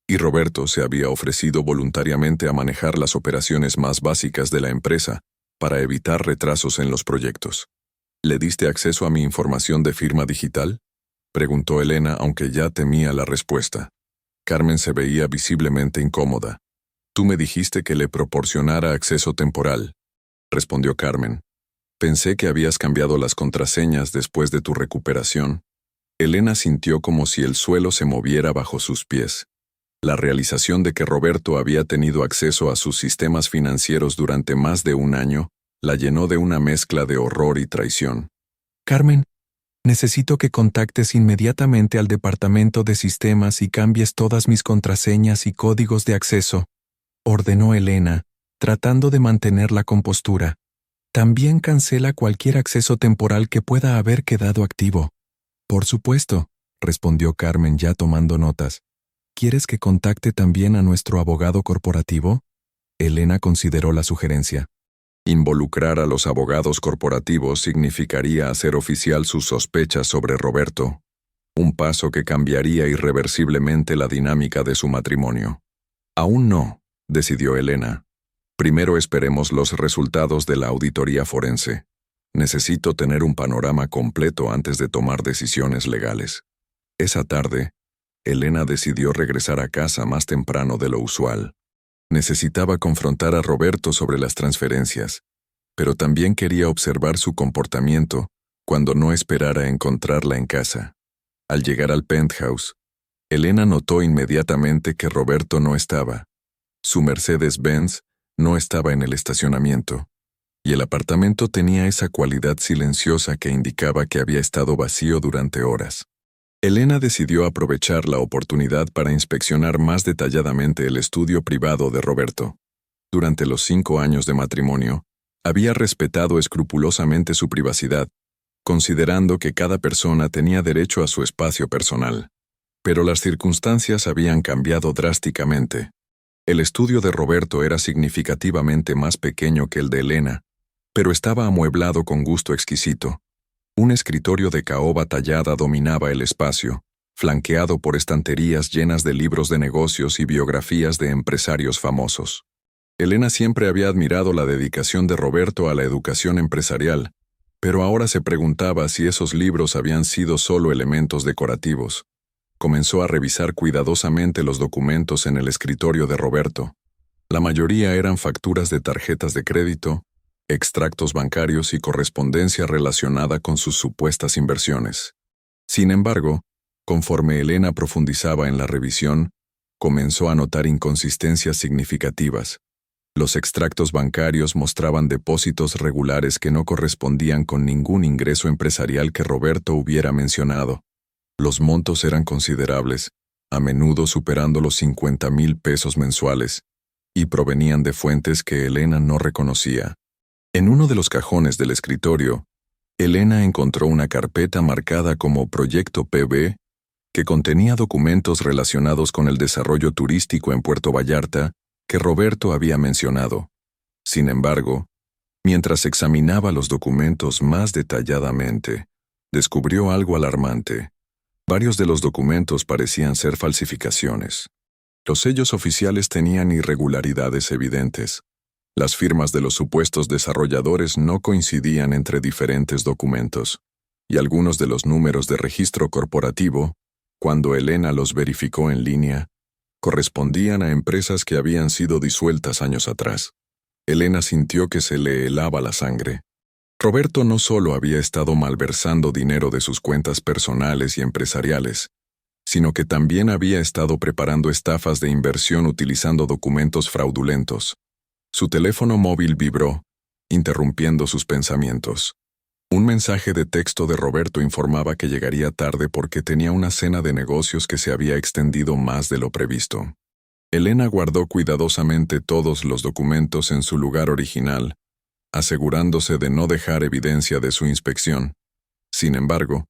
y Roberto se había ofrecido voluntariamente a manejar las operaciones más básicas de la empresa para evitar retrasos en los proyectos. ¿Le diste acceso a mi información de firma digital?, preguntó Elena, aunque ya temía la respuesta. Carmen se veía visiblemente incómoda. Tú me dijiste que le proporcionara acceso temporal, respondió Carmen. Pensé que habías cambiado las contraseñas después de tu recuperación. Elena sintió como si el suelo se moviera bajo sus pies. La realización de que Roberto había tenido acceso a sus sistemas financieros durante más de un año la llenó de una mezcla de horror y traición. Carmen, necesito que contactes inmediatamente al departamento de sistemas y cambies todas mis contraseñas y códigos de acceso, ordenó Elena, tratando de mantener la compostura. También cancela cualquier acceso temporal que pueda haber quedado activo. Por supuesto, respondió Carmen ya tomando notas. ¿Quieres que contacte también a nuestro abogado corporativo? Elena consideró la sugerencia. Involucrar a los abogados corporativos significaría hacer oficial sus sospechas sobre Roberto, un paso que cambiaría irreversiblemente la dinámica de su matrimonio. Aún no, decidió Elena. Primero esperemos los resultados de la auditoría forense. Necesito tener un panorama completo antes de tomar decisiones legales. Esa tarde, Elena decidió regresar a casa más temprano de lo usual. Necesitaba confrontar a Roberto sobre las transferencias, pero también quería observar su comportamiento cuando no esperara encontrarla en casa. Al llegar al penthouse, Elena notó inmediatamente que Roberto no estaba. Su Mercedes-Benz no estaba en el estacionamiento, y el apartamento tenía esa cualidad silenciosa que indicaba que había estado vacío durante horas. Elena decidió aprovechar la oportunidad para inspeccionar más detalladamente el estudio privado de Roberto. Durante los 5 años de matrimonio, había respetado escrupulosamente su privacidad, considerando que cada persona tenía derecho a su espacio personal. Pero las circunstancias habían cambiado drásticamente. El estudio de Roberto era significativamente más pequeño que el de Elena, pero estaba amueblado con gusto exquisito. Un escritorio de caoba tallada dominaba el espacio, flanqueado por estanterías llenas de libros de negocios y biografías de empresarios famosos. Elena siempre había admirado la dedicación de Roberto a la educación empresarial, pero ahora se preguntaba si esos libros habían sido solo elementos decorativos. Comenzó a revisar cuidadosamente los documentos en el escritorio de Roberto. La mayoría eran facturas de tarjetas de crédito, extractos bancarios y correspondencia relacionada con sus supuestas inversiones. Sin embargo, conforme Elena profundizaba en la revisión, comenzó a notar inconsistencias significativas. Los extractos bancarios mostraban depósitos regulares que no correspondían con ningún ingreso empresarial que Roberto hubiera mencionado. Los montos eran considerables, a menudo superando los 50,000 pesos mensuales, y provenían de fuentes que Elena no reconocía. En uno de los cajones del escritorio, Elena encontró una carpeta marcada como Proyecto PB, que contenía documentos relacionados con el desarrollo turístico en Puerto Vallarta que Roberto había mencionado. Sin embargo, mientras examinaba los documentos más detalladamente, descubrió algo alarmante. Varios de los documentos parecían ser falsificaciones. Los sellos oficiales tenían irregularidades evidentes. Las firmas de los supuestos desarrolladores no coincidían entre diferentes documentos, y algunos de los números de registro corporativo, cuando Elena los verificó en línea, correspondían a empresas que habían sido disueltas años atrás. Elena sintió que se le helaba la sangre. Roberto no solo había estado malversando dinero de sus cuentas personales y empresariales, sino que también había estado preparando estafas de inversión utilizando documentos fraudulentos. Su teléfono móvil vibró, interrumpiendo sus pensamientos. Un mensaje de texto de Roberto informaba que llegaría tarde porque tenía una cena de negocios que se había extendido más de lo previsto. Elena guardó cuidadosamente todos los documentos en su lugar original, asegurándose de no dejar evidencia de su inspección. Sin embargo,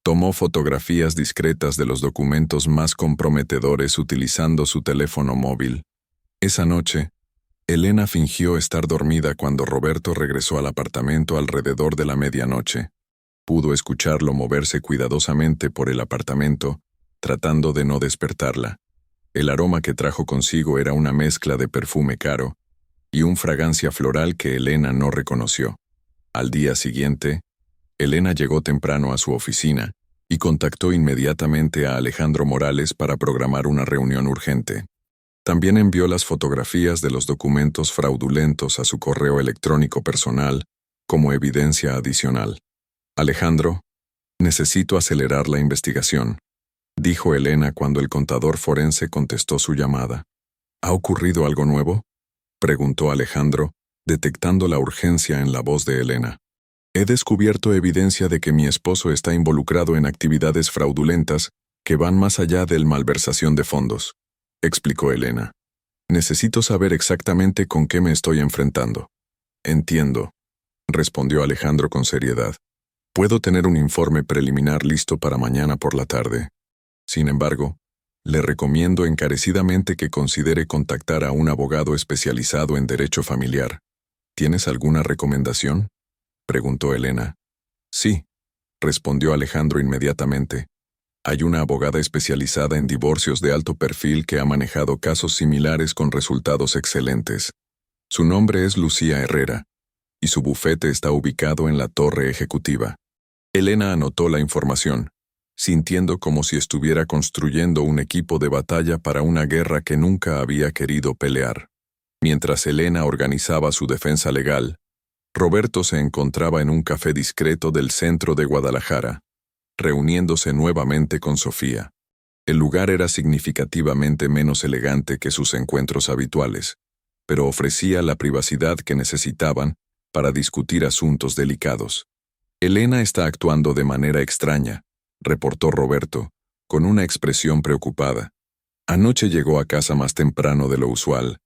tomó fotografías discretas de los documentos más comprometedores utilizando su teléfono móvil. Esa noche, Elena fingió estar dormida cuando Roberto regresó al apartamento alrededor de la medianoche. Pudo escucharlo moverse cuidadosamente por el apartamento, tratando de no despertarla. El aroma que trajo consigo era una mezcla de perfume caro y una fragancia floral que Elena no reconoció. Al día siguiente, Elena llegó temprano a su oficina y contactó inmediatamente a Alejandro Morales para programar una reunión urgente. También envió las fotografías de los documentos fraudulentos a su correo electrónico personal como evidencia adicional. Alejandro, necesito acelerar la investigación. dijo Elena cuando el contador forense contestó su llamada. ¿Ha ocurrido algo nuevo?, preguntó Alejandro, detectando la urgencia en la voz de Elena. He descubierto evidencia de que mi esposo está involucrado en actividades fraudulentas que van más allá de la malversación de fondos, explicó Elena. Necesito saber exactamente con qué me estoy enfrentando. Entiendo, respondió Alejandro con seriedad. Puedo tener un informe preliminar listo para mañana por la tarde. Sin embargo, le recomiendo encarecidamente que considere contactar a un abogado especializado en derecho familiar. ¿Tienes alguna recomendación?, preguntó Elena. Sí, respondió Alejandro inmediatamente. Hay una abogada especializada en divorcios de alto perfil que ha manejado casos similares con resultados excelentes. Su nombre es Lucía Herrera, y su bufete está ubicado en la torre ejecutiva. Elena anotó la información, sintiendo como si estuviera construyendo un equipo de batalla para una guerra que nunca había querido pelear. Mientras Elena organizaba su defensa legal, Roberto se encontraba en un café discreto del centro de Guadalajara, reuniéndose nuevamente con Sofía. El lugar era significativamente menos elegante que sus encuentros habituales, pero ofrecía la privacidad que necesitaban para discutir asuntos delicados. Elena está actuando de manera extraña, reportó Roberto, con una expresión preocupada. Anoche llegó a casa más temprano de lo usual,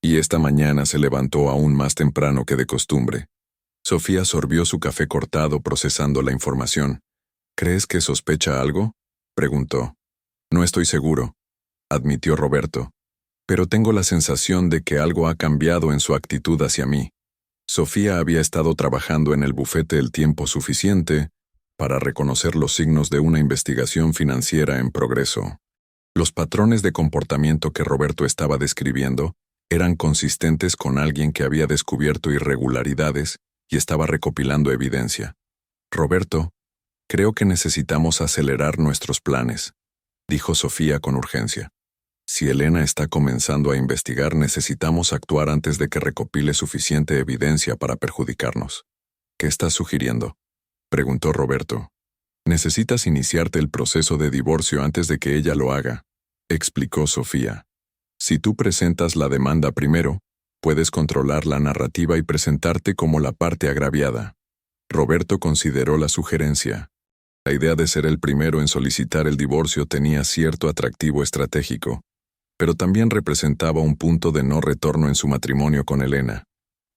y esta mañana se levantó aún más temprano que de costumbre. Sofía sorbió su café cortado procesando la información. ¿Crees que sospecha algo?, preguntó. No estoy seguro, admitió Roberto, pero tengo la sensación de que algo ha cambiado en su actitud hacia mí. Sofía había estado trabajando en el bufete el tiempo suficiente para reconocer los signos de una investigación financiera en progreso. Los patrones de comportamiento que Roberto estaba describiendo eran consistentes con alguien que había descubierto irregularidades y estaba recopilando evidencia. Roberto, creo que necesitamos acelerar nuestros planes, dijo Sofía con urgencia. Si Elena está comenzando a investigar, necesitamos actuar antes de que recopile suficiente evidencia para perjudicarnos. ¿Qué estás sugiriendo?, preguntó Roberto. Necesitas iniciarte el proceso de divorcio antes de que ella lo haga, explicó Sofía. Si tú presentas la demanda primero, puedes controlar la narrativa y presentarte como la parte agraviada. Roberto consideró la sugerencia. La idea de ser el primero en solicitar el divorcio tenía cierto atractivo estratégico, pero también representaba un punto de no retorno en su matrimonio con Elena.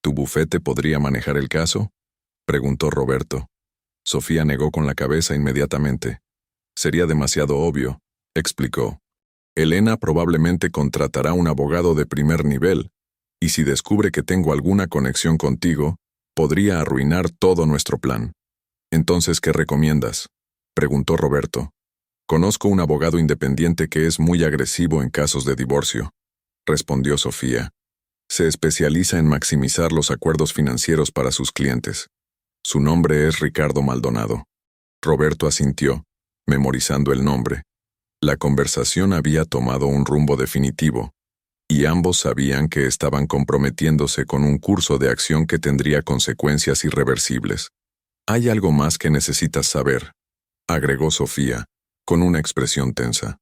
¿Tu bufete podría manejar el caso?, preguntó Roberto. Sofía negó con la cabeza inmediatamente. Sería demasiado obvio, explicó. Elena probablemente contratará un abogado de primer nivel, y si descubre que tengo alguna conexión contigo, podría arruinar todo nuestro plan. Entonces, ¿qué recomiendas?, preguntó Roberto. Conozco un abogado independiente que es muy agresivo en casos de divorcio, respondió Sofía. Se especializa en maximizar los acuerdos financieros para sus clientes. Su nombre es Ricardo Maldonado. Roberto asintió, memorizando el nombre. La conversación había tomado un rumbo definitivo, y ambos sabían que estaban comprometiéndose con un curso de acción que tendría consecuencias irreversibles. Hay algo más que necesitas saber, agregó Sofía, con una expresión tensa.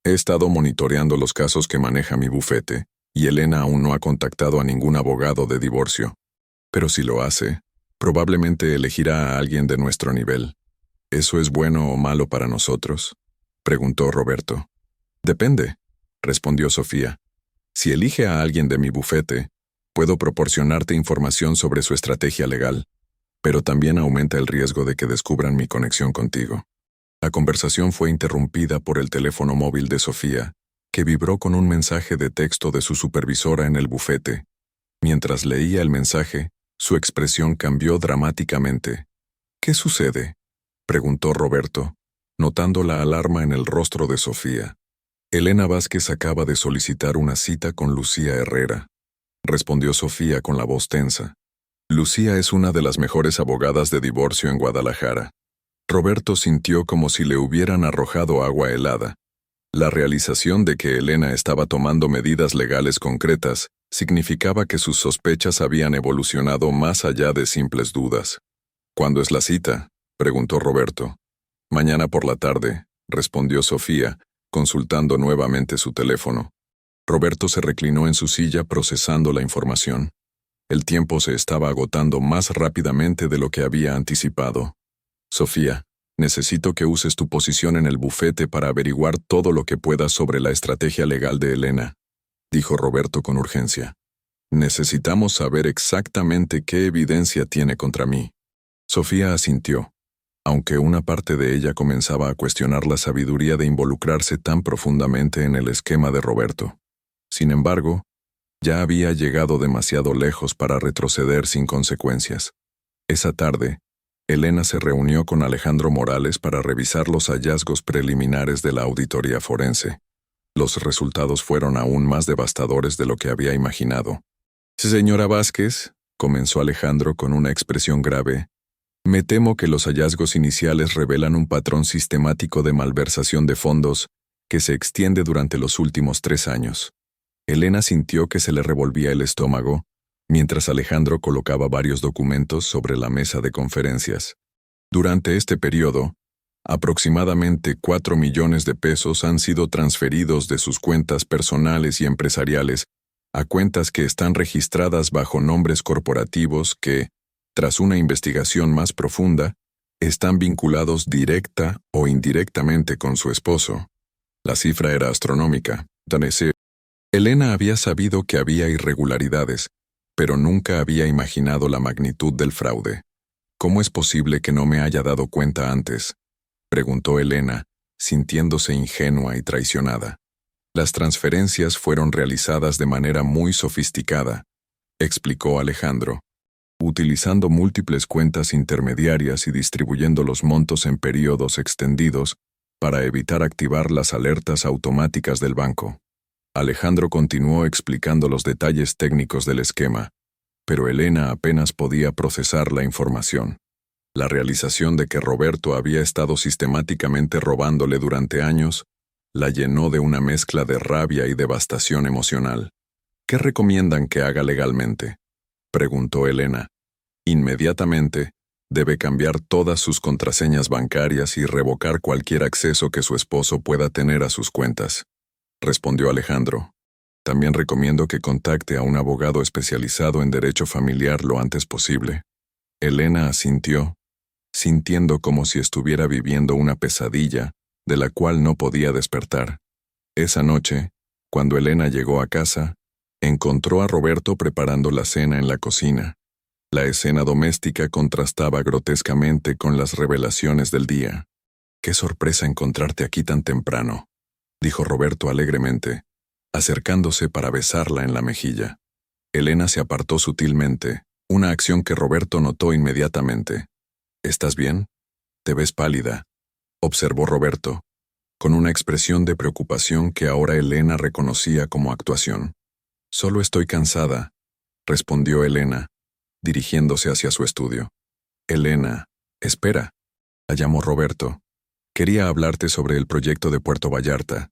He estado monitoreando los casos que maneja mi bufete, y Elena aún no ha contactado a ningún abogado de divorcio. Pero si lo hace, probablemente elegirá a alguien de nuestro nivel. ¿Eso es bueno o malo para nosotros?, preguntó Roberto. Depende, respondió Sofía. Si elige a alguien de mi bufete, puedo proporcionarte información sobre su estrategia legal, pero también aumenta el riesgo de que descubran mi conexión contigo. La conversación fue interrumpida por el teléfono móvil de Sofía, que vibró con un mensaje de texto de su supervisora en el bufete. Mientras leía el mensaje, su expresión cambió dramáticamente. ¿Qué sucede?, preguntó Roberto, notando la alarma en el rostro de Sofía. Elena Vázquez acaba de solicitar una cita con Lucía Herrera, respondió Sofía con la voz tensa. Lucía es una de las mejores abogadas de divorcio en Guadalajara. Roberto sintió como si le hubieran arrojado agua helada. La realización de que Elena estaba tomando medidas legales concretas significaba que sus sospechas habían evolucionado más allá de simples dudas. ¿Cuándo es la cita?, preguntó Roberto. Mañana por la tarde, respondió Sofía, consultando nuevamente su teléfono. Roberto se reclinó en su silla procesando la información. El tiempo se estaba agotando más rápidamente de lo que había anticipado. Sofía, necesito que uses tu posición en el bufete para averiguar todo lo que puedas sobre la estrategia legal de Elena, dijo Roberto con urgencia. Necesitamos saber exactamente qué evidencia tiene contra mí. Sofía asintió, aunque una parte de ella comenzaba a cuestionar la sabiduría de involucrarse tan profundamente en el esquema de Roberto. Sin embargo, ya había llegado demasiado lejos para retroceder sin consecuencias. Esa tarde, Elena se reunió con Alejandro Morales para revisar los hallazgos preliminares de la auditoría forense. Los resultados fueron aún más devastadores de lo que había imaginado. «Señora Vázquez», comenzó Alejandro con una expresión grave, «me temo que los hallazgos iniciales revelan un patrón sistemático de malversación de fondos que se extiende durante los últimos 3 años». Elena sintió que se le revolvía el estómago, mientras Alejandro colocaba varios documentos sobre la mesa de conferencias. Durante este periodo, aproximadamente 4 millones de pesos han sido transferidos de sus cuentas personales y empresariales a cuentas que están registradas bajo nombres corporativos que, tras una investigación más profunda, están vinculados directa o indirectamente con su esposo. La cifra era astronómica. Elena había sabido que había irregularidades, pero nunca había imaginado la magnitud del fraude. «¿Cómo es posible que no me haya dado cuenta antes?», preguntó Elena, sintiéndose ingenua y traicionada. «Las transferencias fueron realizadas de manera muy sofisticada», explicó Alejandro, utilizando múltiples cuentas intermediarias y distribuyendo los montos en periodos extendidos para evitar activar las alertas automáticas del banco. Alejandro continuó explicando los detalles técnicos del esquema, pero Elena apenas podía procesar la información. La realización de que Roberto había estado sistemáticamente robándole durante años la llenó de una mezcla de rabia y devastación emocional. «¿Qué recomiendan que haga legalmente?», preguntó Elena. «Inmediatamente, debe cambiar todas sus contraseñas bancarias y revocar cualquier acceso que su esposo pueda tener a sus cuentas», respondió Alejandro. «También recomiendo que contacte a un abogado especializado en derecho familiar lo antes posible». Elena asintió, sintiendo como si estuviera viviendo una pesadilla de la cual no podía despertar. Esa noche, cuando Elena llegó a casa, encontró a Roberto preparando la cena en la cocina. La escena doméstica contrastaba grotescamente con las revelaciones del día. «Qué sorpresa encontrarte aquí tan temprano», dijo Roberto alegremente, acercándose para besarla en la mejilla. Elena se apartó sutilmente, una acción que Roberto notó inmediatamente. «¿Estás bien? Te ves pálida», observó Roberto, con una expresión de preocupación que ahora Elena reconocía como actuación. «Solo estoy cansada», respondió Elena, dirigiéndose hacia su estudio. «Elena, espera», la llamó Roberto. «Quería hablarte sobre el proyecto de Puerto Vallarta.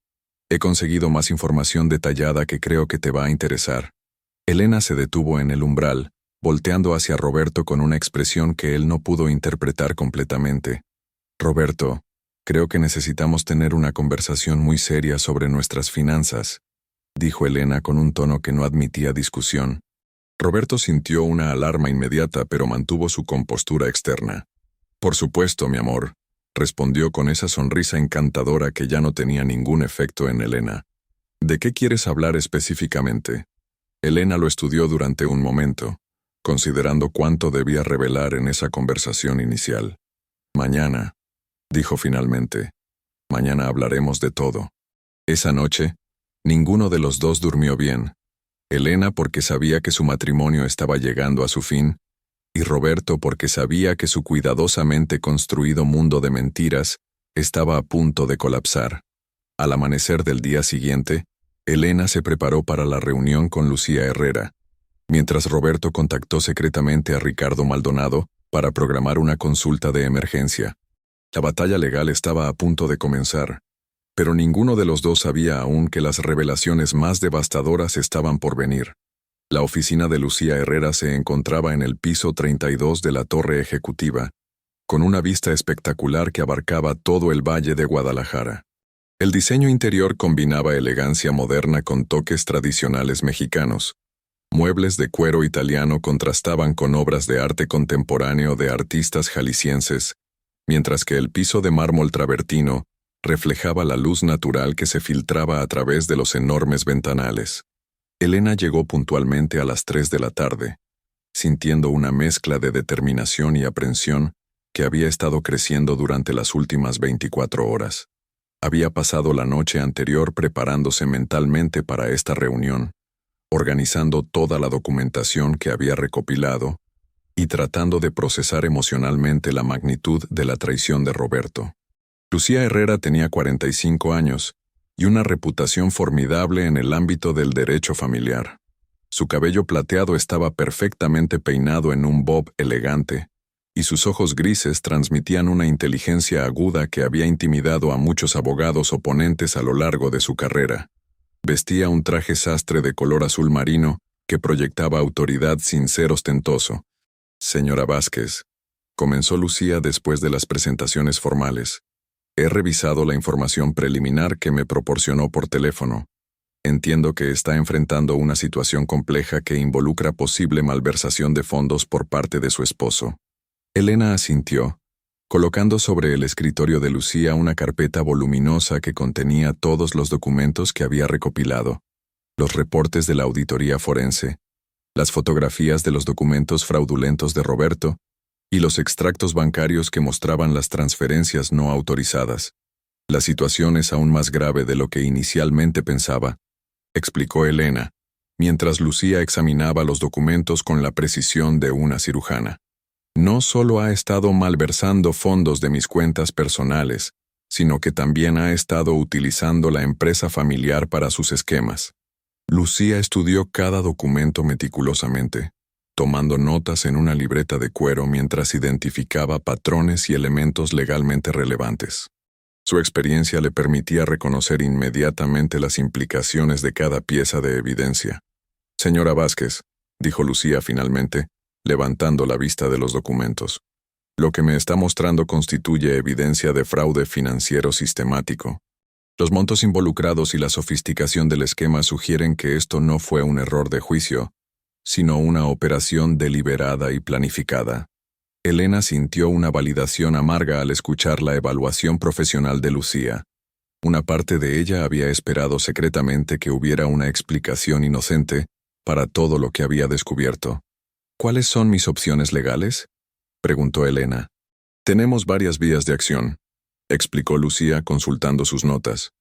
He conseguido más información detallada que creo que te va a interesar». Elena se detuvo en el umbral, volteando hacia Roberto con una expresión que él no pudo interpretar completamente. «Roberto, creo que necesitamos tener una conversación muy seria sobre nuestras finanzas», dijo Elena con un tono que no admitía discusión. Roberto sintió una alarma inmediata, pero mantuvo su compostura externa. «Por supuesto, mi amor», respondió con esa sonrisa encantadora que ya no tenía ningún efecto en Elena. «¿De qué quieres hablar específicamente?». Elena lo estudió durante un momento, considerando cuánto debía revelar en esa conversación inicial. «Mañana», dijo finalmente. «Mañana hablaremos de todo». Esa noche, ninguno de los dos durmió bien. Elena porque sabía que su matrimonio estaba llegando a su fin, y Roberto porque sabía que su cuidadosamente construido mundo de mentiras estaba a punto de colapsar. Al amanecer del día siguiente, Elena se preparó para la reunión con Lucía Herrera, mientras Roberto contactó secretamente a Ricardo Maldonado para programar una consulta de emergencia. La batalla legal estaba a punto de comenzar, pero ninguno de los dos sabía aún que las revelaciones más devastadoras estaban por venir. La oficina de Lucía Herrera se encontraba en el piso 32 de la torre ejecutiva, con una vista espectacular que abarcaba todo el Valle de Guadalajara. El diseño interior combinaba elegancia moderna con toques tradicionales mexicanos. Muebles de cuero italiano contrastaban con obras de arte contemporáneo de artistas jaliscienses, mientras que el piso de mármol travertino reflejaba la luz natural que se filtraba a través de los enormes ventanales. Elena llegó puntualmente a las 3 de la tarde, sintiendo una mezcla de determinación y aprensión que había estado creciendo durante las últimas 24 horas. Había pasado la noche anterior preparándose mentalmente para esta reunión, organizando toda la documentación que había recopilado y tratando de procesar emocionalmente la magnitud de la traición de Roberto. Lucía Herrera tenía 45 años y una reputación formidable en el ámbito del derecho familiar. Su cabello plateado estaba perfectamente peinado en un bob elegante, y sus ojos grises transmitían una inteligencia aguda que había intimidado a muchos abogados oponentes a lo largo de su carrera. Vestía un traje sastre de color azul marino que proyectaba autoridad sin ser ostentoso. «Señora Vázquez», comenzó Lucía después de las presentaciones formales, «he revisado la información preliminar que me proporcionó por teléfono. Entiendo que está enfrentando una situación compleja que involucra posible malversación de fondos por parte de su esposo». Elena asintió, colocando sobre el escritorio de Lucía una carpeta voluminosa que contenía todos los documentos que había recopilado, los reportes de la auditoría forense, las fotografías de los documentos fraudulentos de Roberto y los extractos bancarios que mostraban las transferencias no autorizadas. «La situación es aún más grave de lo que inicialmente pensaba», explicó Elena, mientras Lucía examinaba los documentos con la precisión de una cirujana. «No solo ha estado malversando fondos de mis cuentas personales, sino que también ha estado utilizando la empresa familiar para sus esquemas». Lucía estudió cada documento meticulosamente, tomando notas en una libreta de cuero mientras identificaba patrones y elementos legalmente relevantes. Su experiencia le permitía reconocer inmediatamente las implicaciones de cada pieza de evidencia. «Señora Vázquez», dijo Lucía finalmente, levantando la vista de los documentos, «lo que me está mostrando constituye evidencia de fraude financiero sistemático. Los montos involucrados y la sofisticación del esquema sugieren que esto no fue un error de juicio, sino una operación deliberada y planificada». Elena sintió una validación amarga al escuchar la evaluación profesional de Lucía. Una parte de ella había esperado secretamente que hubiera una explicación inocente para todo lo que había descubierto. «¿Cuáles son mis opciones legales?», preguntó Elena. «Tenemos varias vías de acción», explicó Lucía consultando sus notas.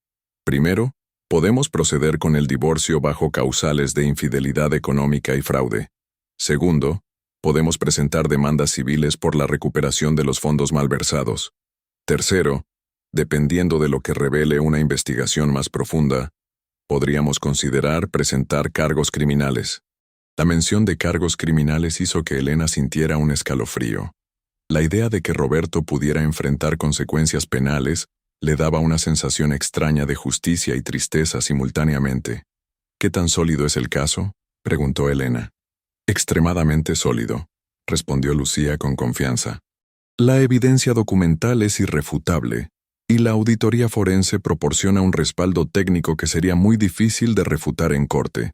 «Primero, podemos proceder con el divorcio bajo causales de infidelidad económica y fraude. Segundo, podemos presentar demandas civiles por la recuperación de los fondos malversados. Tercero, dependiendo de lo que revele una investigación más profunda, podríamos considerar presentar cargos criminales». La mención de cargos criminales hizo que Elena sintiera un escalofrío. La idea de que Roberto pudiera enfrentar consecuencias penales le daba una sensación extraña de justicia y tristeza simultáneamente. «¿Qué tan sólido es el caso?», preguntó Elena. «Extremadamente sólido», respondió Lucía con confianza. «La evidencia documental es irrefutable, y la auditoría forense proporciona un respaldo técnico que sería muy difícil de refutar en corte».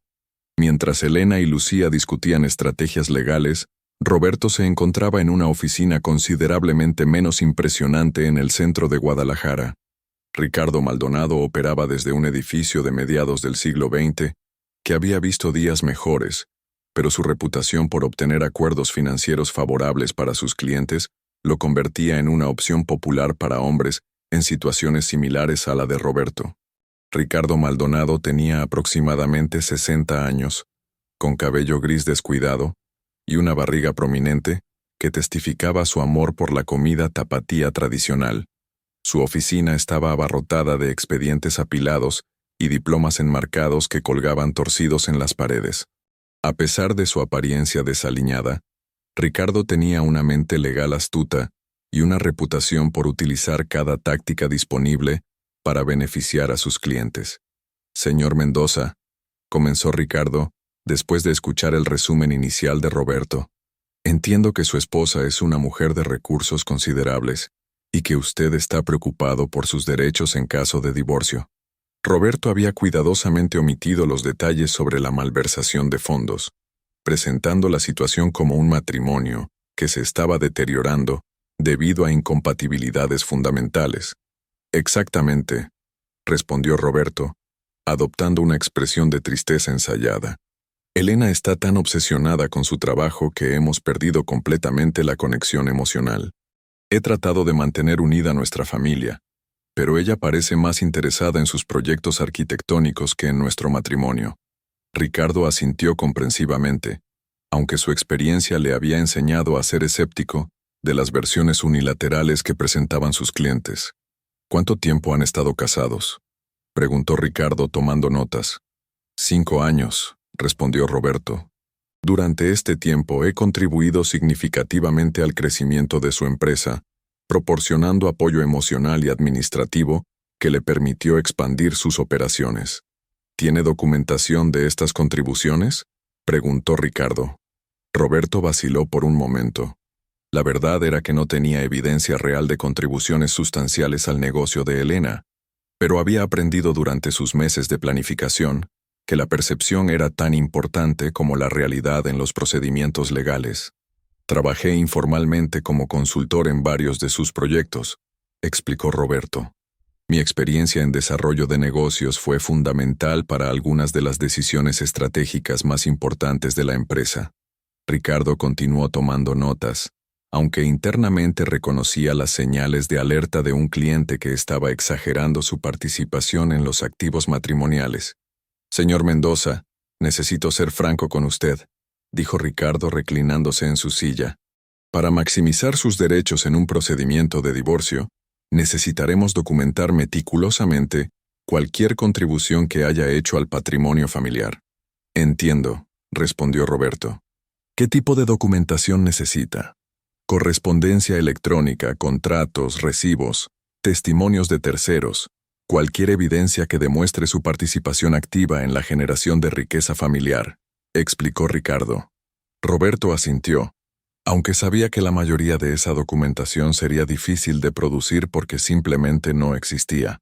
Mientras Elena y Lucía discutían estrategias legales, Roberto se encontraba en una oficina considerablemente menos impresionante en el centro de Guadalajara. Ricardo Maldonado operaba desde un edificio de mediados del siglo XX que había visto días mejores, pero su reputación por obtener acuerdos financieros favorables para sus clientes lo convertía en una opción popular para hombres en situaciones similares a la de Roberto. Ricardo Maldonado tenía aproximadamente 60 años, con cabello gris descuidado y una barriga prominente que testificaba su amor por la comida tapatía tradicional. Su oficina estaba abarrotada de expedientes apilados y diplomas enmarcados que colgaban torcidos en las paredes. A pesar de su apariencia desaliñada, Ricardo tenía una mente legal astuta y una reputación por utilizar cada táctica disponible para beneficiar a sus clientes. «Señor Mendoza», comenzó Ricardo, después de escuchar el resumen inicial de Roberto, Entiendo que su esposa es una mujer de recursos considerables y que usted está preocupado por sus derechos en caso de divorcio. Roberto había cuidadosamente omitido los detalles sobre la malversación de fondos, presentando la situación como un matrimonio que se estaba deteriorando debido a incompatibilidades fundamentales. Exactamente, respondió Roberto, adoptando una expresión de tristeza ensayada. Elena está tan obsesionada con su trabajo que hemos perdido completamente la conexión emocional. He tratado de mantener unida nuestra familia, pero ella parece más interesada en sus proyectos arquitectónicos que en nuestro matrimonio. Ricardo asintió comprensivamente, aunque su experiencia le había enseñado a ser escéptico de las versiones unilaterales que presentaban sus clientes. ¿Cuánto tiempo han estado casados?, preguntó Ricardo tomando notas. 5 años, respondió Roberto. Durante este tiempo he contribuido significativamente al crecimiento de su empresa, proporcionando apoyo emocional y administrativo que le permitió expandir sus operaciones. ¿Tiene documentación de estas contribuciones?, preguntó Ricardo. Roberto vaciló por un momento. La verdad era que no tenía evidencia real de contribuciones sustanciales al negocio de Elena, pero había aprendido durante sus meses de planificación que la percepción era tan importante como la realidad en los procedimientos legales. Trabajé informalmente como consultor en varios de sus proyectos, explicó Roberto. Mi experiencia en desarrollo de negocios fue fundamental para algunas de las decisiones estratégicas más importantes de la empresa. Ricardo continuó tomando notas, aunque internamente reconocía las señales de alerta de un cliente que estaba exagerando su participación en los activos matrimoniales. Señor Mendoza, necesito ser franco con usted, dijo Ricardo reclinándose en su silla. Para maximizar sus derechos en un procedimiento de divorcio, necesitaremos documentar meticulosamente cualquier contribución que haya hecho al patrimonio familiar. Entiendo, respondió Roberto. ¿Qué tipo de documentación necesita? Correspondencia electrónica, contratos, recibos, testimonios de terceros, cualquier evidencia que demuestre su participación activa en la generación de riqueza familiar, explicó Ricardo. Roberto asintió, aunque sabía que la mayoría de esa documentación sería difícil de producir porque simplemente no existía.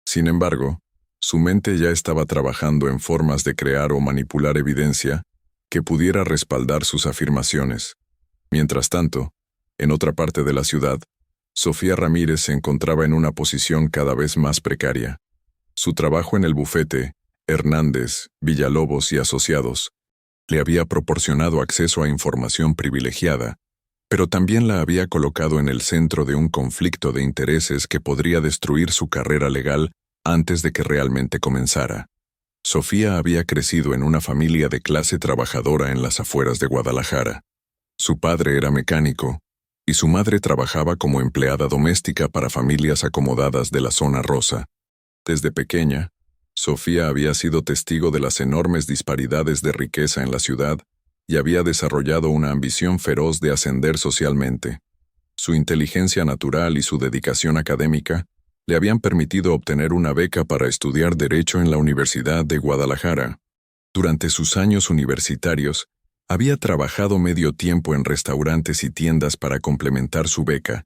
Sin embargo, su mente ya estaba trabajando en formas de crear o manipular evidencia que pudiera respaldar sus afirmaciones. Mientras tanto, en otra parte de la ciudad, Sofía Ramírez se encontraba en una posición cada vez más precaria. Su trabajo en el bufete, Hernández, Villalobos y Asociados, le había proporcionado acceso a información privilegiada, pero también la había colocado en el centro de un conflicto de intereses que podría destruir su carrera legal antes de que realmente comenzara. Sofía había crecido en una familia de clase trabajadora en las afueras de Guadalajara. Su padre era mecánico, y su madre trabajaba como empleada doméstica para familias acomodadas de la zona rosa. Desde pequeña, Sofía había sido testigo de las enormes disparidades de riqueza en la ciudad y había desarrollado una ambición feroz de ascender socialmente. Su inteligencia natural y su dedicación académica le habían permitido obtener una beca para estudiar Derecho en la Universidad de Guadalajara. Durante sus años universitarios, había trabajado medio tiempo en restaurantes y tiendas para complementar su beca,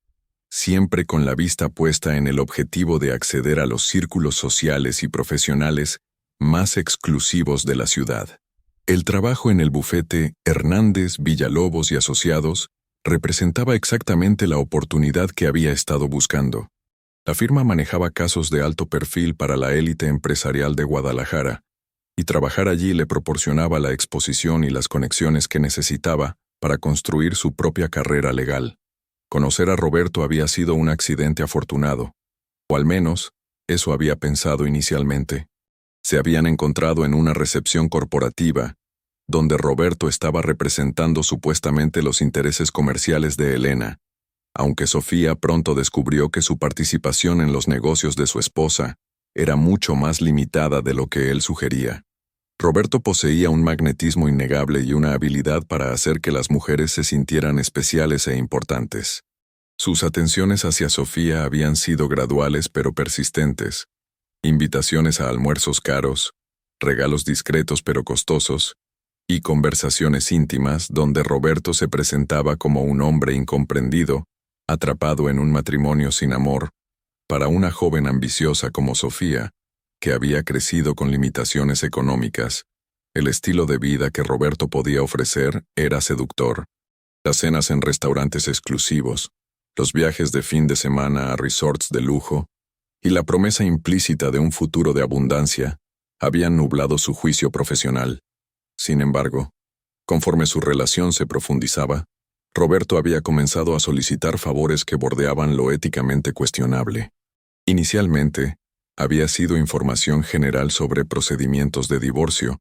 siempre con la vista puesta en el objetivo de acceder a los círculos sociales y profesionales más exclusivos de la ciudad. El trabajo en el bufete Hernández, Villalobos y Asociados representaba exactamente la oportunidad que había estado buscando. La firma manejaba casos de alto perfil para la élite empresarial de Guadalajara, y trabajar allí le proporcionaba la exposición y las conexiones que necesitaba para construir su propia carrera legal. Conocer a Roberto había sido un accidente afortunado, o al menos, eso había pensado inicialmente. Se habían encontrado en una recepción corporativa, donde Roberto estaba representando supuestamente los intereses comerciales de Elena, aunque Sofía pronto descubrió que su participación en los negocios de su esposa era mucho más limitada de lo que él sugería. Roberto poseía un magnetismo innegable y una habilidad para hacer que las mujeres se sintieran especiales e importantes. Sus atenciones hacia Sofía habían sido graduales pero persistentes. Invitaciones a almuerzos caros, regalos discretos pero costosos, y conversaciones íntimas donde Roberto se presentaba como un hombre incomprendido, atrapado en un matrimonio sin amor, para una joven ambiciosa como Sofía, que había crecido con limitaciones económicas. El estilo de vida que Roberto podía ofrecer era seductor. Las cenas en restaurantes exclusivos, los viajes de fin de semana a resorts de lujo y la promesa implícita de un futuro de abundancia habían nublado su juicio profesional. Sin embargo, conforme su relación se profundizaba, Roberto había comenzado a solicitar favores que bordeaban lo éticamente cuestionable. Inicialmente, había sido información general sobre procedimientos de divorcio,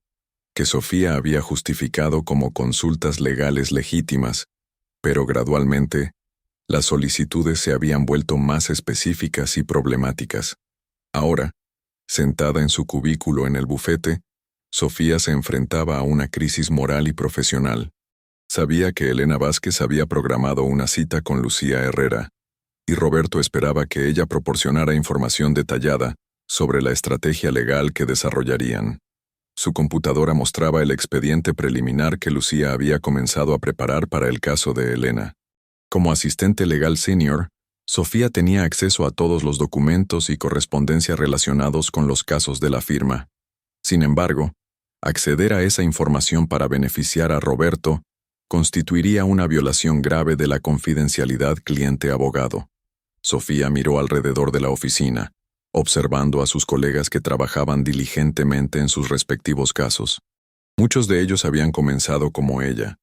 que Sofía había justificado como consultas legales legítimas, pero gradualmente, las solicitudes se habían vuelto más específicas y problemáticas. Ahora, sentada en su cubículo en el bufete, Sofía se enfrentaba a una crisis moral y profesional. Sabía que Elena Vázquez había programado una cita con Lucía Herrera, y Roberto esperaba que ella proporcionara información detallada sobre la estrategia legal que desarrollarían. Su computadora mostraba el expediente preliminar que Lucía había comenzado a preparar para el caso de Elena. Como asistente legal senior, Sofía tenía acceso a todos los documentos y correspondencia relacionados con los casos de la firma. Sin embargo, acceder a esa información para beneficiar a Roberto constituiría una violación grave de la confidencialidad cliente-abogado. Sofía miró alrededor de la oficina, observando a sus colegas que trabajaban diligentemente en sus respectivos casos. Muchos de ellos habían comenzado como ella,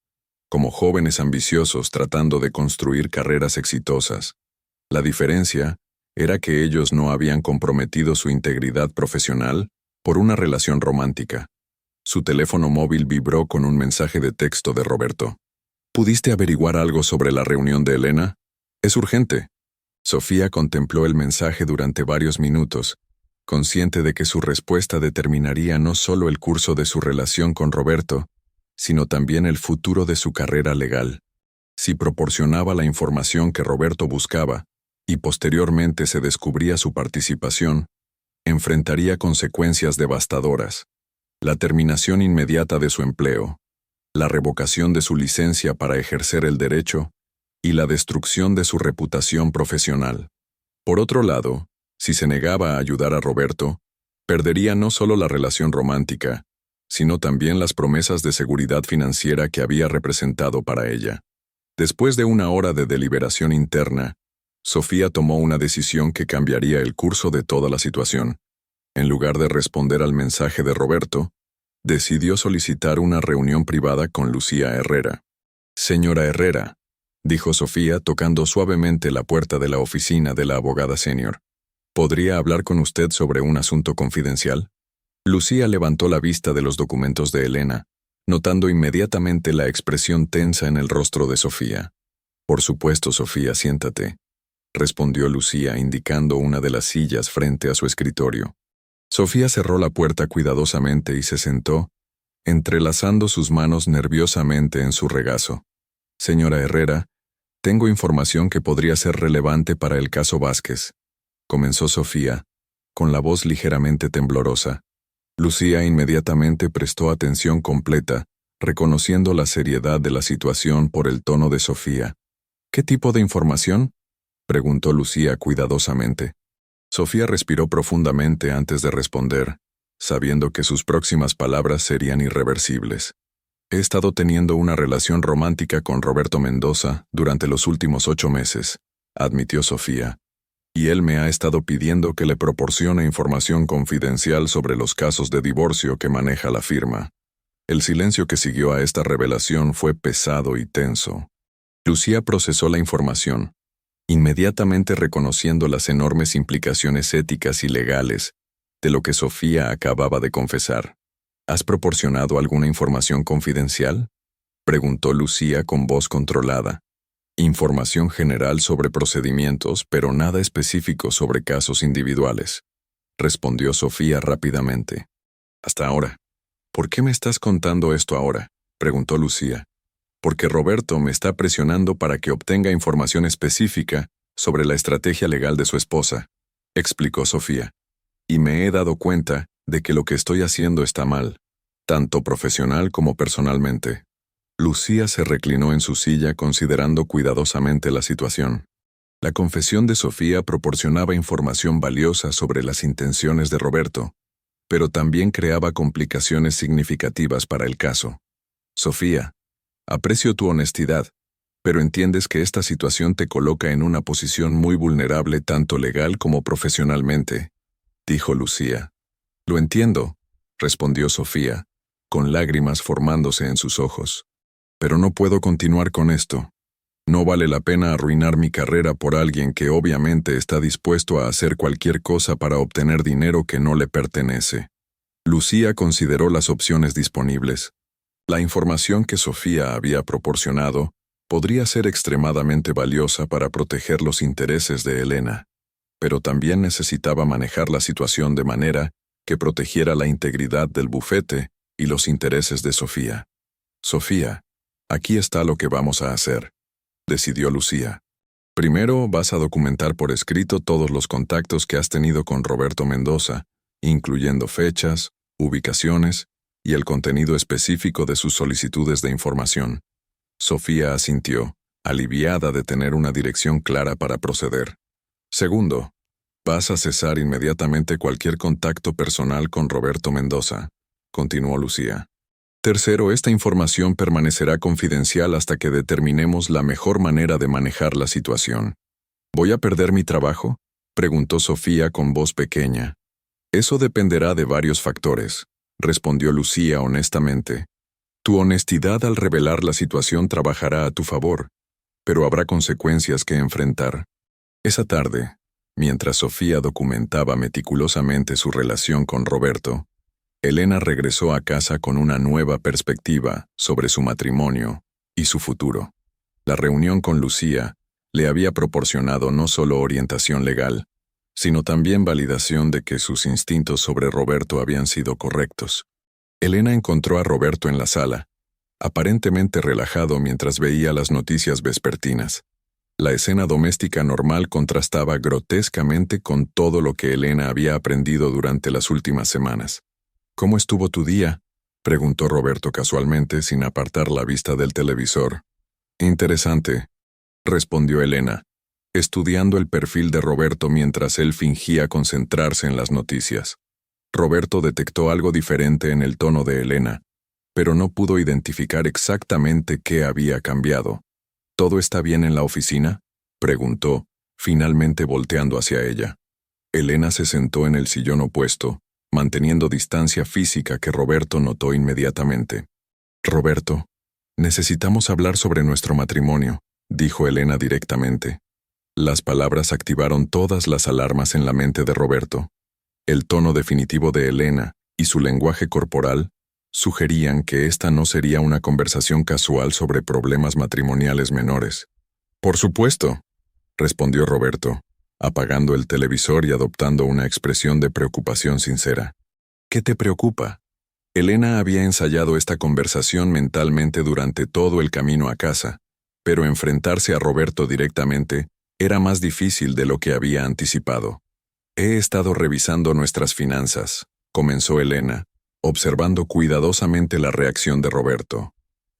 como jóvenes ambiciosos tratando de construir carreras exitosas. La diferencia era que ellos no habían comprometido su integridad profesional por una relación romántica. Su teléfono móvil vibró con un mensaje de texto de Roberto. ¿Pudiste averiguar algo sobre la reunión de Elena? Es urgente. Sofía contempló el mensaje durante varios minutos, consciente de que su respuesta determinaría no solo el curso de su relación con Roberto, sino también el futuro de su carrera legal. Si proporcionaba la información que Roberto buscaba, y posteriormente se descubría su participación, enfrentaría consecuencias devastadoras. La terminación inmediata de su empleo, la revocación de su licencia para ejercer el derecho y la destrucción de su reputación profesional. Por otro lado, si se negaba a ayudar a Roberto, perdería no solo la relación romántica, sino también las promesas de seguridad financiera que había representado para ella. Después de una hora de deliberación interna, Sofía tomó una decisión que cambiaría el curso de toda la situación. En lugar de responder al mensaje de Roberto, decidió solicitar una reunión privada con Lucía Herrera. «Señora Herrera», dijo Sofía tocando suavemente la puerta de la oficina de la abogada senior. ¿Podría hablar con usted sobre un asunto confidencial? Lucía levantó la vista de los documentos de Elena, notando inmediatamente la expresión tensa en el rostro de Sofía. Por supuesto, Sofía, siéntate, respondió Lucía indicando una de las sillas frente a su escritorio. Sofía cerró la puerta cuidadosamente y se sentó, entrelazando sus manos nerviosamente en su regazo. Señora Herrera, tengo información que podría ser relevante para el caso Vázquez, comenzó Sofía, con la voz ligeramente temblorosa. Lucía inmediatamente prestó atención completa, reconociendo la seriedad de la situación por el tono de Sofía. ¿Qué tipo de información?, preguntó Lucía cuidadosamente. Sofía respiró profundamente antes de responder, sabiendo que sus próximas palabras serían irreversibles. He estado teniendo una relación romántica con Roberto Mendoza durante los últimos 8 meses, admitió Sofía, y él me ha estado pidiendo que le proporcione información confidencial sobre los casos de divorcio que maneja la firma. El silencio que siguió a esta revelación fue pesado y tenso. Lucía procesó la información, inmediatamente reconociendo las enormes implicaciones éticas y legales de lo que Sofía acababa de confesar. ¿Has proporcionado alguna información confidencial?, preguntó Lucía con voz controlada. Información general sobre procedimientos, pero nada específico sobre casos individuales, respondió Sofía rápidamente. Hasta ahora. ¿Por qué me estás contando esto ahora?, preguntó Lucía. Porque Roberto me está presionando para que obtenga información específica sobre la estrategia legal de su esposa, explicó Sofía. Y me he dado cuenta de que lo que estoy haciendo está mal. tanto profesional como personalmente. Lucía se reclinó en su silla considerando cuidadosamente la situación. La confesión de Sofía proporcionaba información valiosa sobre las intenciones de Roberto, pero también creaba complicaciones significativas para el caso. Sofía, aprecio tu honestidad, pero entiendes que esta situación te coloca en una posición muy vulnerable tanto legal como profesionalmente, dijo Lucía. Lo entiendo, respondió Sofía, con lágrimas formándose en sus ojos. Pero no puedo continuar con esto. No vale la pena arruinar mi carrera por alguien que obviamente está dispuesto a hacer cualquier cosa para obtener dinero que no le pertenece. Lucía consideró las opciones disponibles. La información que Sofía había proporcionado podría ser extremadamente valiosa para proteger los intereses de Elena, pero también necesitaba manejar la situación de manera que protegiera la integridad del bufete y los intereses de Sofía. Sofía, aquí está lo que vamos a hacer, decidió Lucía. Primero vas a documentar por escrito todos los contactos que has tenido con Roberto Mendoza, incluyendo fechas, ubicaciones y el contenido específico de sus solicitudes de información. Sofía asintió, aliviada de tener una dirección clara para proceder. Segundo, vas a cesar inmediatamente cualquier contacto personal con Roberto Mendoza, continuó Lucía. Tercero, esta información permanecerá confidencial hasta que determinemos la mejor manera de manejar la situación. ¿Voy a perder mi trabajo?, preguntó Sofía con voz pequeña. Eso dependerá de varios factores, respondió Lucía honestamente. Tu honestidad al revelar la situación trabajará a tu favor, pero habrá consecuencias que enfrentar. Esa tarde, mientras Sofía documentaba meticulosamente su relación con Roberto, Elena regresó a casa con una nueva perspectiva sobre su matrimonio y su futuro. La reunión con Lucía le había proporcionado no solo orientación legal, sino también validación de que sus instintos sobre Roberto habían sido correctos. Elena encontró a Roberto en la sala, aparentemente relajado mientras veía las noticias vespertinas. La escena doméstica normal contrastaba grotescamente con todo lo que Elena había aprendido durante las últimas semanas. ¿Cómo estuvo tu día?, preguntó Roberto casualmente sin apartar la vista del televisor. Interesante, respondió Elena, estudiando el perfil de Roberto mientras él fingía concentrarse en las noticias. Roberto detectó algo diferente en el tono de Elena, pero no pudo identificar exactamente qué había cambiado. ¿Todo está bien en la oficina?, preguntó, finalmente volteando hacia ella. Elena se sentó en el sillón opuesto, manteniendo distancia física que Roberto notó inmediatamente. Roberto, necesitamos hablar sobre nuestro matrimonio, dijo Elena directamente. Las palabras activaron todas las alarmas en la mente de Roberto. El tono definitivo de Elena y su lenguaje corporal sugerían que esta no sería una conversación casual sobre problemas matrimoniales menores. Por supuesto, respondió Roberto, apagando el televisor y adoptando una expresión de preocupación sincera. ¿Qué te preocupa? Elena había ensayado esta conversación mentalmente durante todo el camino a casa, pero enfrentarse a Roberto directamente era más difícil de lo que había anticipado. He estado revisando nuestras finanzas, comenzó Elena, observando cuidadosamente la reacción de Roberto.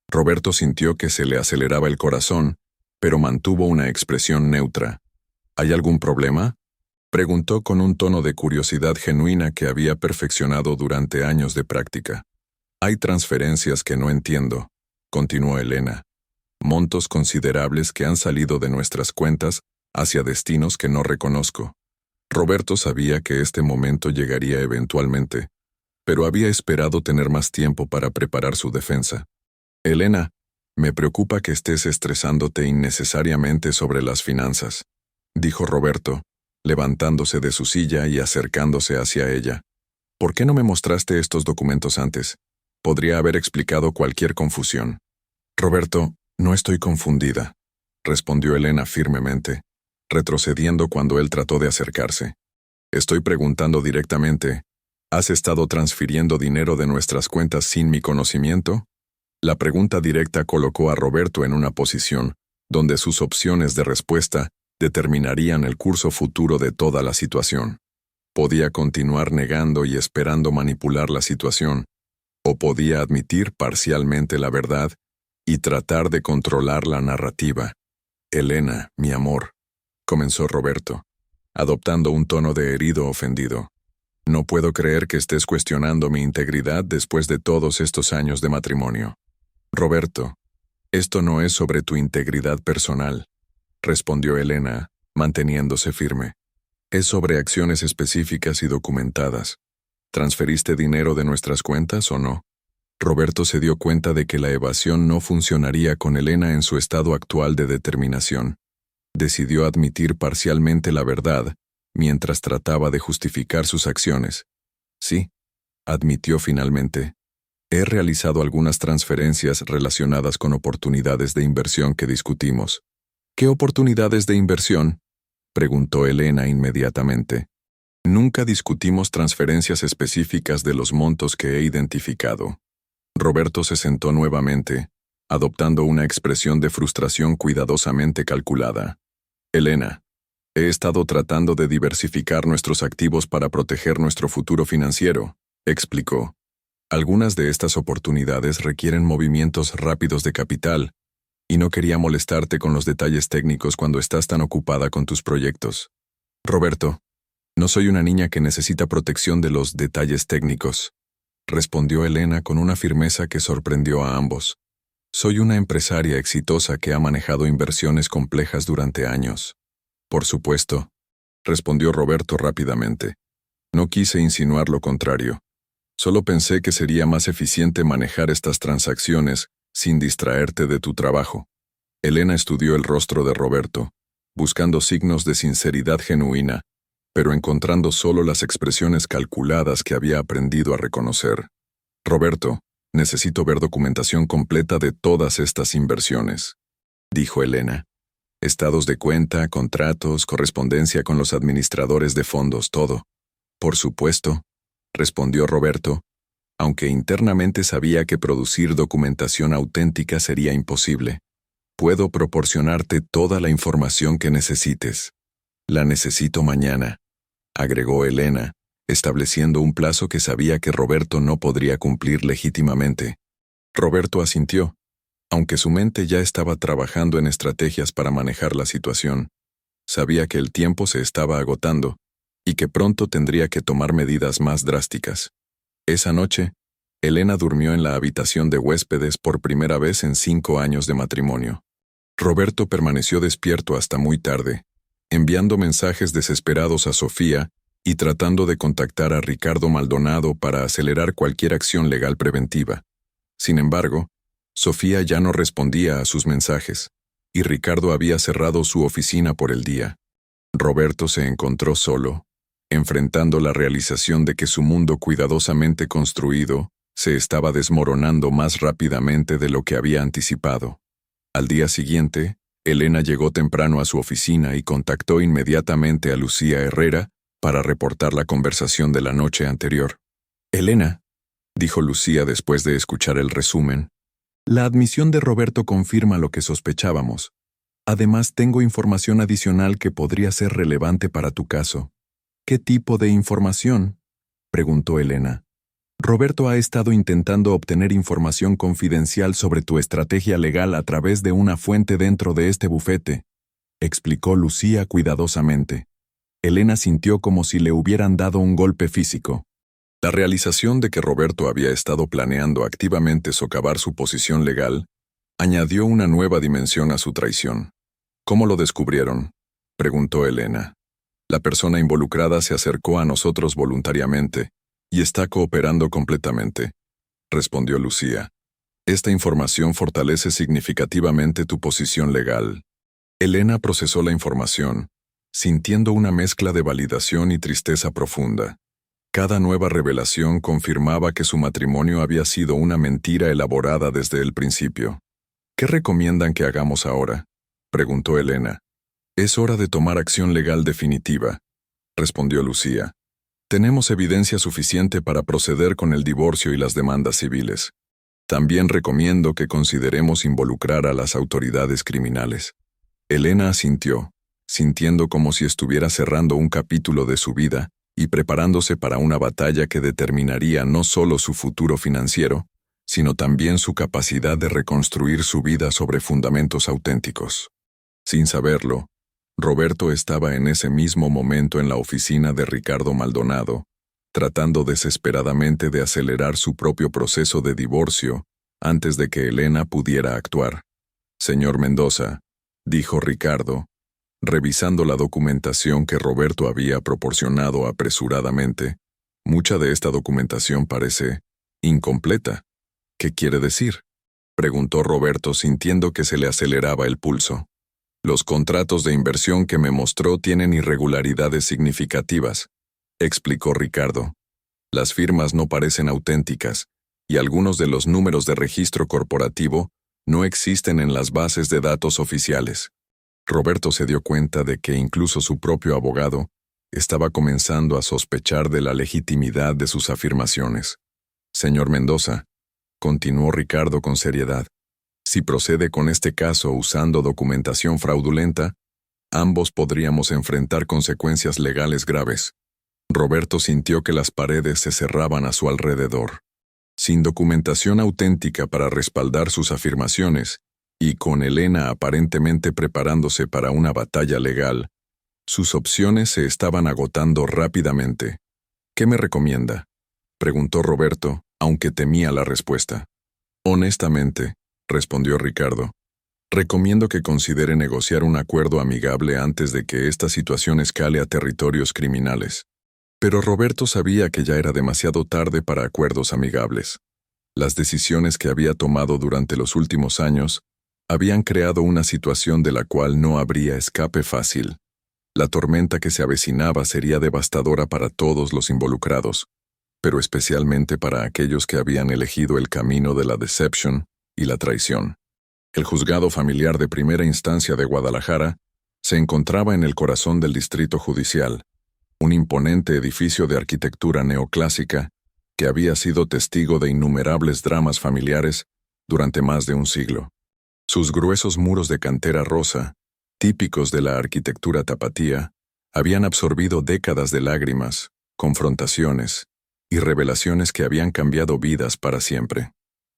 Roberto sintió que se le aceleraba el corazón, pero mantuvo una expresión neutra. ¿Hay algún problema?, preguntó con un tono de curiosidad genuina que había perfeccionado durante años de práctica. Hay transferencias que no entiendo, continuó Elena. Montos considerables que han salido de nuestras cuentas hacia destinos que no reconozco. Roberto sabía que este momento llegaría eventualmente, pero había esperado tener más tiempo para preparar su defensa. Elena, me preocupa que estés estresándote innecesariamente sobre las finanzas, dijo Roberto, levantándose de su silla y acercándose hacia ella. ¿Por qué no me mostraste estos documentos antes? Podría haber explicado cualquier confusión. Roberto, no estoy confundida, respondió Elena firmemente, retrocediendo cuando él trató de acercarse. Estoy preguntando directamente, ¿has estado transfiriendo dinero de nuestras cuentas sin mi conocimiento? La pregunta directa colocó a Roberto en una posición donde sus opciones de respuesta determinarían el curso futuro de toda la situación. Podía continuar negando y esperando manipular la situación, o podía admitir parcialmente la verdad y tratar de controlar la narrativa. Elena, mi amor, comenzó Roberto, adoptando un tono de herido ofendido. No puedo creer que estés cuestionando mi integridad después de todos estos años de matrimonio. Roberto, esto no es sobre tu integridad personal, respondió Elena, manteniéndose firme. Es sobre acciones específicas y documentadas. ¿Transferiste dinero de nuestras cuentas o no? Roberto se dio cuenta de que la evasión no funcionaría con Elena en su estado actual de determinación. Decidió admitir parcialmente la verdad, mientras trataba de justificar sus acciones. Sí, admitió finalmente. He realizado algunas transferencias relacionadas con oportunidades de inversión que discutimos. ¿Qué oportunidades de inversión?, preguntó Elena inmediatamente. Nunca discutimos transferencias específicas de los montos que he identificado. Roberto se sentó nuevamente, adoptando una expresión de frustración cuidadosamente calculada. Elena, he estado tratando de diversificar nuestros activos para proteger nuestro futuro financiero, explicó. Algunas de estas oportunidades requieren movimientos rápidos de capital, y no quería molestarte con los detalles técnicos cuando estás tan ocupada con tus proyectos. Roberto, no soy una niña que necesita protección de los detalles técnicos, respondió Elena con una firmeza que sorprendió a ambos. Soy una empresaria exitosa que ha manejado inversiones complejas durante años. Por supuesto, respondió Roberto rápidamente. No quise insinuar lo contrario. Solo pensé que sería más eficiente manejar estas transacciones sin distraerte de tu trabajo. Elena estudió el rostro de Roberto, buscando signos de sinceridad genuina, pero encontrando solo las expresiones calculadas que había aprendido a reconocer. Roberto, necesito ver documentación completa de todas estas inversiones, dijo Elena. Estados de cuenta, contratos, correspondencia con los administradores de fondos, todo. Por supuesto, respondió Roberto, aunque internamente sabía que producir documentación auténtica sería imposible. Puedo proporcionarte toda la información que necesites. La necesito mañana, agregó Elena, estableciendo un plazo que sabía que Roberto no podría cumplir legítimamente. Roberto asintió, aunque su mente ya estaba trabajando en estrategias para manejar la situación. Sabía que el tiempo se estaba agotando y que pronto tendría que tomar medidas más drásticas. Esa noche, Elena durmió en la habitación de huéspedes por primera vez en 5 años de matrimonio. Roberto permaneció despierto hasta muy tarde, enviando mensajes desesperados a Sofía y tratando de contactar a Ricardo Maldonado para acelerar cualquier acción legal preventiva. Sin embargo, Sofía ya no respondía a sus mensajes, y Ricardo había cerrado su oficina por el día. Roberto se encontró solo, enfrentando la realización de que su mundo cuidadosamente construido se estaba desmoronando más rápidamente de lo que había anticipado. Al día siguiente, Elena llegó temprano a su oficina y contactó inmediatamente a Lucía Herrera para reportar la conversación de la noche anterior. Elena, dijo Lucía después de escuchar el resumen, la admisión de Roberto confirma lo que sospechábamos. Además, tengo información adicional que podría ser relevante para tu caso. ¿Qué tipo de información?, preguntó Elena. Roberto ha estado intentando obtener información confidencial sobre tu estrategia legal a través de una fuente dentro de este bufete, explicó Lucía cuidadosamente. Elena sintió como si le hubieran dado un golpe físico. La realización de que Roberto había estado planeando activamente socavar su posición legal añadió una nueva dimensión a su traición. ¿Cómo lo descubrieron?, preguntó Elena. La persona involucrada se acercó a nosotros voluntariamente y está cooperando completamente, respondió Lucía. Esta información fortalece significativamente tu posición legal. Elena procesó la información, sintiendo una mezcla de validación y tristeza profunda. Cada nueva revelación confirmaba que su matrimonio había sido una mentira elaborada desde el principio. ¿Qué recomiendan que hagamos ahora?, preguntó Elena. Es hora de tomar acción legal definitiva, respondió Lucía. Tenemos evidencia suficiente para proceder con el divorcio y las demandas civiles. También recomiendo que consideremos involucrar a las autoridades criminales. Elena asintió, sintiendo como si estuviera cerrando un capítulo de su vida y preparándose para una batalla que determinaría no solo su futuro financiero, sino también su capacidad de reconstruir su vida sobre fundamentos auténticos. Sin saberlo, Roberto estaba en ese mismo momento en la oficina de Ricardo Maldonado, tratando desesperadamente de acelerar su propio proceso de divorcio antes de que Elena pudiera actuar. «Señor Mendoza», dijo Ricardo, revisando la documentación que Roberto había proporcionado apresuradamente. «Mucha de esta documentación parece incompleta». «¿Qué quiere decir?», preguntó Roberto sintiendo que se le aceleraba el pulso. «Los contratos de inversión que me mostró tienen irregularidades significativas», explicó Ricardo. «Las firmas no parecen auténticas, y algunos de los números de registro corporativo no existen en las bases de datos oficiales». Roberto se dio cuenta de que incluso su propio abogado estaba comenzando a sospechar de la legitimidad de sus afirmaciones. «Señor Mendoza», continuó Ricardo con seriedad, «si procede con este caso usando documentación fraudulenta, ambos podríamos enfrentar consecuencias legales graves». Roberto sintió que las paredes se cerraban a su alrededor. Sin documentación auténtica para respaldar sus afirmaciones, y con Elena aparentemente preparándose para una batalla legal, sus opciones se estaban agotando rápidamente. «¿Qué me recomienda?», preguntó Roberto, aunque temía la respuesta. «Honestamente», respondió Ricardo, «recomiendo que considere negociar un acuerdo amigable antes de que esta situación escale a territorios criminales». Pero Roberto sabía que ya era demasiado tarde para acuerdos amigables. Las decisiones que había tomado durante los últimos años habían creado una situación de la cual no habría escape fácil. La tormenta que se avecinaba sería devastadora para todos los involucrados, pero especialmente para aquellos que habían elegido el camino de la deception y la traición. El juzgado familiar de primera instancia de Guadalajara se encontraba en el corazón del distrito judicial, un imponente edificio de arquitectura neoclásica que había sido testigo de innumerables dramas familiares durante más de un siglo. Sus gruesos muros de cantera rosa, típicos de la arquitectura tapatía, habían absorbido décadas de lágrimas, confrontaciones y revelaciones que habían cambiado vidas para siempre.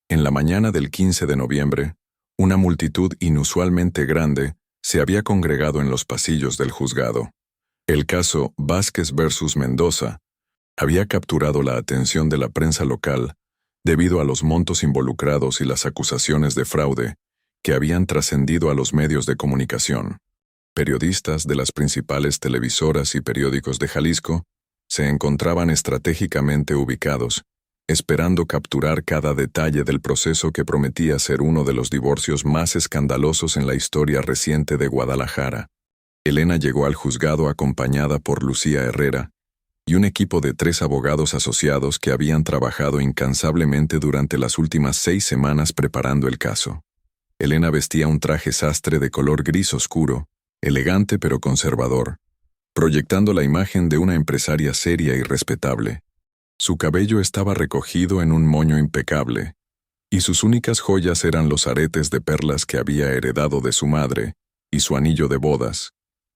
En la mañana del 15 de noviembre, una multitud inusualmente grande se había congregado en los pasillos del juzgado. El caso Vázquez versus Mendoza había capturado la atención de la prensa local debido a los montos involucrados y las acusaciones de fraude que habían trascendido a los medios de comunicación. Periodistas de las principales televisoras y periódicos de Jalisco se encontraban estratégicamente ubicados, esperando capturar cada detalle del proceso que prometía ser uno de los divorcios más escandalosos en la historia reciente de Guadalajara. Elena llegó al juzgado acompañada por Lucía Herrera y un equipo de 3 abogados asociados que habían trabajado incansablemente durante las últimas 6 semanas preparando el caso. Elena vestía un traje sastre de color gris oscuro, elegante pero conservador, proyectando la imagen de una empresaria seria y respetable. Su cabello estaba recogido en un moño impecable, y sus únicas joyas eran los aretes de perlas que había heredado de su madre y su anillo de bodas,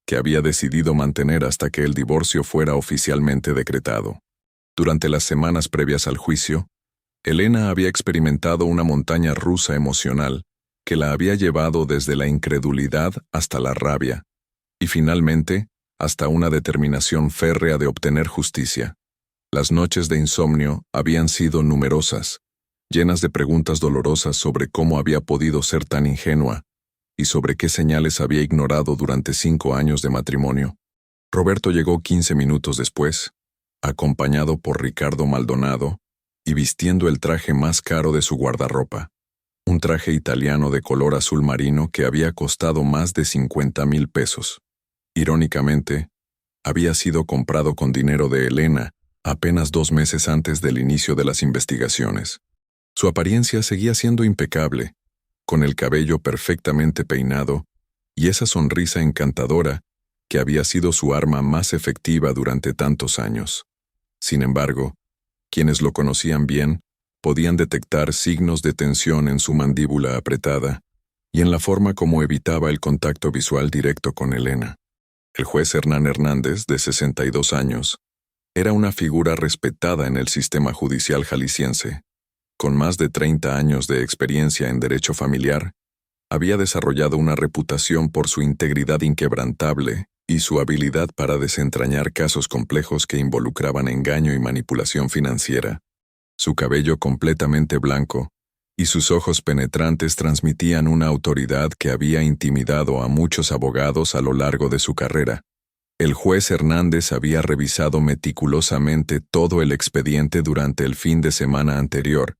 que había decidido mantener hasta que el divorcio fuera oficialmente decretado. Durante las semanas previas al juicio, Elena había experimentado una montaña rusa emocional que la había llevado desde la incredulidad hasta la rabia, y finalmente hasta una determinación férrea de obtener justicia. Las noches de insomnio habían sido numerosas, llenas de preguntas dolorosas sobre cómo había podido ser tan ingenua, y sobre qué señales había ignorado durante 5 años de matrimonio. Roberto llegó 15 minutos después, acompañado por Ricardo Maldonado, y vistiendo el traje más caro de su guardarropa, un traje italiano de color azul marino que había costado más de 50,000 pesos. Irónicamente, había sido comprado con dinero de Elena apenas 2 meses antes del inicio de las investigaciones. Su apariencia seguía siendo impecable, con el cabello perfectamente peinado y esa sonrisa encantadora que había sido su arma más efectiva durante tantos años. Sin embargo, quienes lo conocían bien podían detectar signos de tensión en su mandíbula apretada y en la forma como evitaba el contacto visual directo con Elena. El juez Hernán Hernández, de 62 años, Era una figura respetada en el sistema judicial jalisciense. Con más de 30 años de experiencia en derecho familiar, había desarrollado una reputación por su integridad inquebrantable y su habilidad para desentrañar casos complejos que involucraban engaño y manipulación financiera. Su cabello completamente blanco y sus ojos penetrantes transmitían una autoridad que había intimidado a muchos abogados a lo largo de su carrera. El juez Hernández había revisado meticulosamente todo el expediente durante el fin de semana anterior,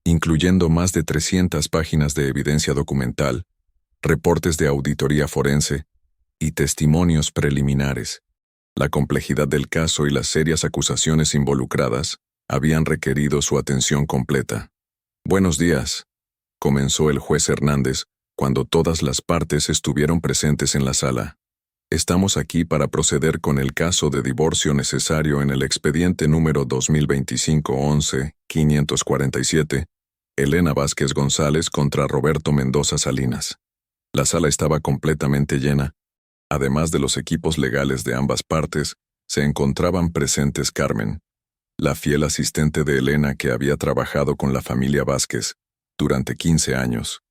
incluyendo más de 300 páginas de evidencia documental, reportes de auditoría forense y testimonios preliminares. La complejidad del caso y las serias acusaciones involucradas habían requerido su atención completa. «Buenos días», comenzó el juez Hernández, cuando todas las partes estuvieron presentes en la sala. «Estamos aquí para proceder con el caso de divorcio necesario en el expediente número 2025-11-547, Elena Vázquez González contra Roberto Mendoza Salinas». La sala estaba completamente llena. Además de los equipos legales de ambas partes, se encontraban presentes Carmen, la fiel asistente de Elena que había trabajado con la familia Vázquez durante 15 años,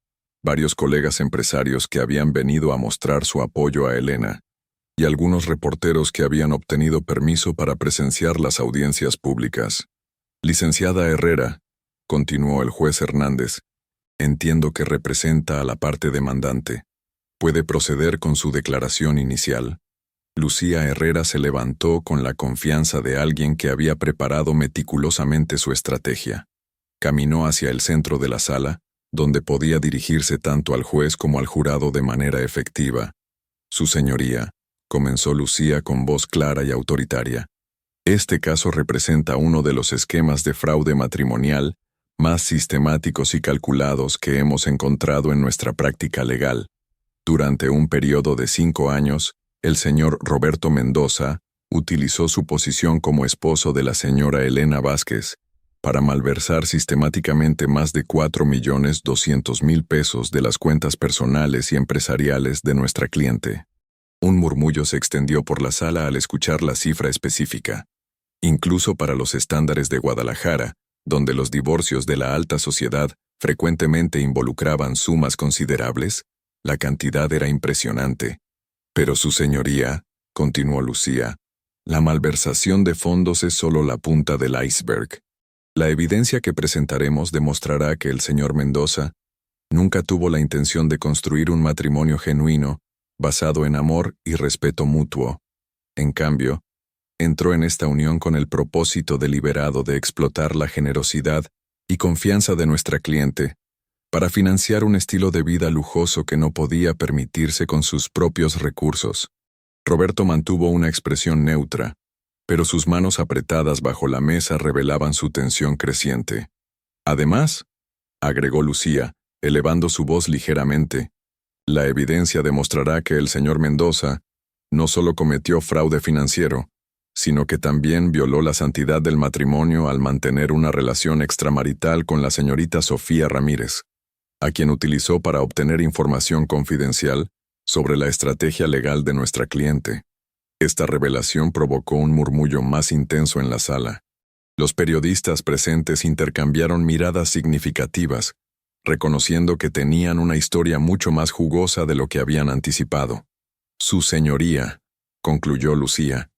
varios colegas empresarios que habían venido a mostrar su apoyo a Elena, y algunos reporteros que habían obtenido permiso para presenciar las audiencias públicas. «Licenciada Herrera», continuó el juez Hernández, «entiendo que representa a la parte demandante. Puede proceder con su declaración inicial». Lucía Herrera se levantó con la confianza de alguien que había preparado meticulosamente su estrategia. Caminó hacia el centro de la sala, donde podía dirigirse tanto al juez como al jurado de manera efectiva. «Su señoría», comenzó Lucía con voz clara y autoritaria, «este caso representa uno de los esquemas de fraude matrimonial más sistemáticos y calculados que hemos encontrado en nuestra práctica legal. Durante un periodo de 5 años, el señor Roberto Mendoza utilizó su posición como esposo de la señora Elena Vázquez para malversar sistemáticamente más de 4.200.000 pesos de las cuentas personales y empresariales de nuestra cliente». Un murmullo se extendió por la sala al escuchar la cifra específica. Incluso para los estándares de Guadalajara, donde los divorcios de la alta sociedad frecuentemente involucraban sumas considerables, la cantidad era impresionante. «Pero su señoría», continuó Lucía, «la malversación de fondos es solo la punta del iceberg. La evidencia que presentaremos demostrará que el señor Mendoza nunca tuvo la intención de construir un matrimonio genuino basado en amor y respeto mutuo. En cambio, entró en esta unión con el propósito deliberado de explotar la generosidad y confianza de nuestra cliente para financiar un estilo de vida lujoso que no podía permitirse con sus propios recursos». Roberto mantuvo una expresión neutra, pero sus manos apretadas bajo la mesa revelaban su tensión creciente. «Además», agregó Lucía, elevando su voz ligeramente, «la evidencia demostrará que el señor Mendoza no solo cometió fraude financiero, sino que también violó la santidad del matrimonio al mantener una relación extramarital con la señorita Sofía Ramírez, a quien utilizó para obtener información confidencial sobre la estrategia legal de nuestra cliente». Esta revelación provocó un murmullo más intenso en la sala. Los periodistas presentes intercambiaron miradas significativas, reconociendo que tenían una historia mucho más jugosa de lo que habían anticipado. «Su señoría», concluyó Lucía,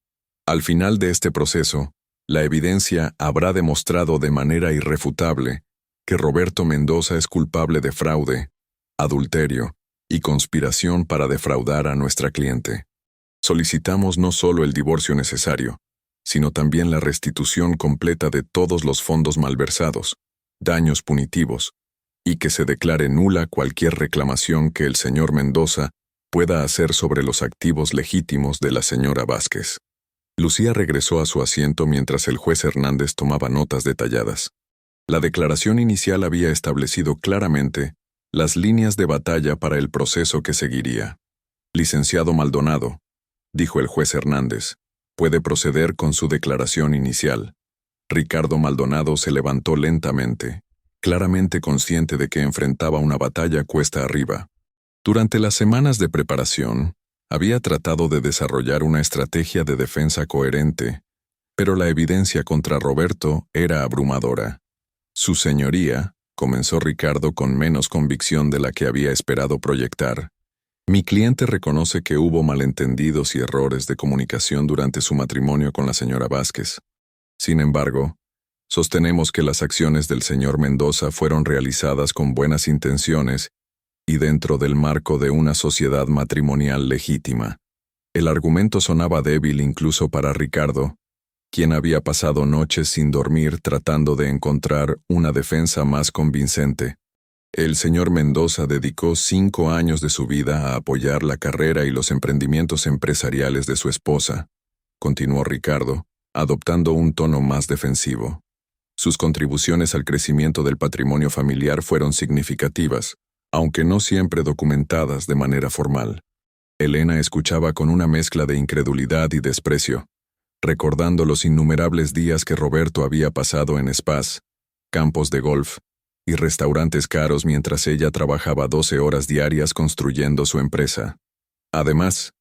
«al final de este proceso, la evidencia habrá demostrado de manera irrefutable que Roberto Mendoza es culpable de fraude, adulterio y conspiración para defraudar a nuestra cliente. Solicitamos no solo el divorcio necesario, sino también la restitución completa de todos los fondos malversados, daños punitivos, y que se declare nula cualquier reclamación que el señor Mendoza pueda hacer sobre los activos legítimos de la señora Vázquez». Lucía regresó a su asiento mientras el juez Hernández tomaba notas detalladas. La declaración inicial había establecido claramente las líneas de batalla para el proceso que seguiría. «Licenciado Maldonado», dijo el juez Hernández, «puede proceder con su declaración inicial». Ricardo Maldonado se levantó lentamente, claramente consciente de que enfrentaba una batalla cuesta arriba. Durante las semanas de preparación, había tratado de desarrollar una estrategia de defensa coherente, Pero la evidencia contra Roberto era abrumadora. Su señoría, comenzó Ricardo con menos convicción de la que había esperado proyectar. Mi cliente reconoce que hubo malentendidos y errores de comunicación durante su matrimonio con la señora Vázquez. Sin embargo, sostenemos que las acciones del señor Mendoza fueron realizadas con buenas intenciones y dentro del marco de una sociedad matrimonial legítima. El argumento sonaba débil incluso para Ricardo, quien había pasado noches sin dormir tratando de encontrar una defensa más convincente. El señor Mendoza dedicó 5 años de su vida a apoyar la carrera y los emprendimientos empresariales de su esposa, continuó Ricardo, adoptando un tono más defensivo. Sus contribuciones al crecimiento del patrimonio familiar fueron significativas, aunque no siempre documentadas de manera formal. Elena escuchaba con una mezcla de incredulidad y desprecio, recordando los innumerables días que Roberto había pasado en spas, campos de golf y restaurantes caros mientras ella trabajaba 12 horas diarias construyendo su empresa. Además,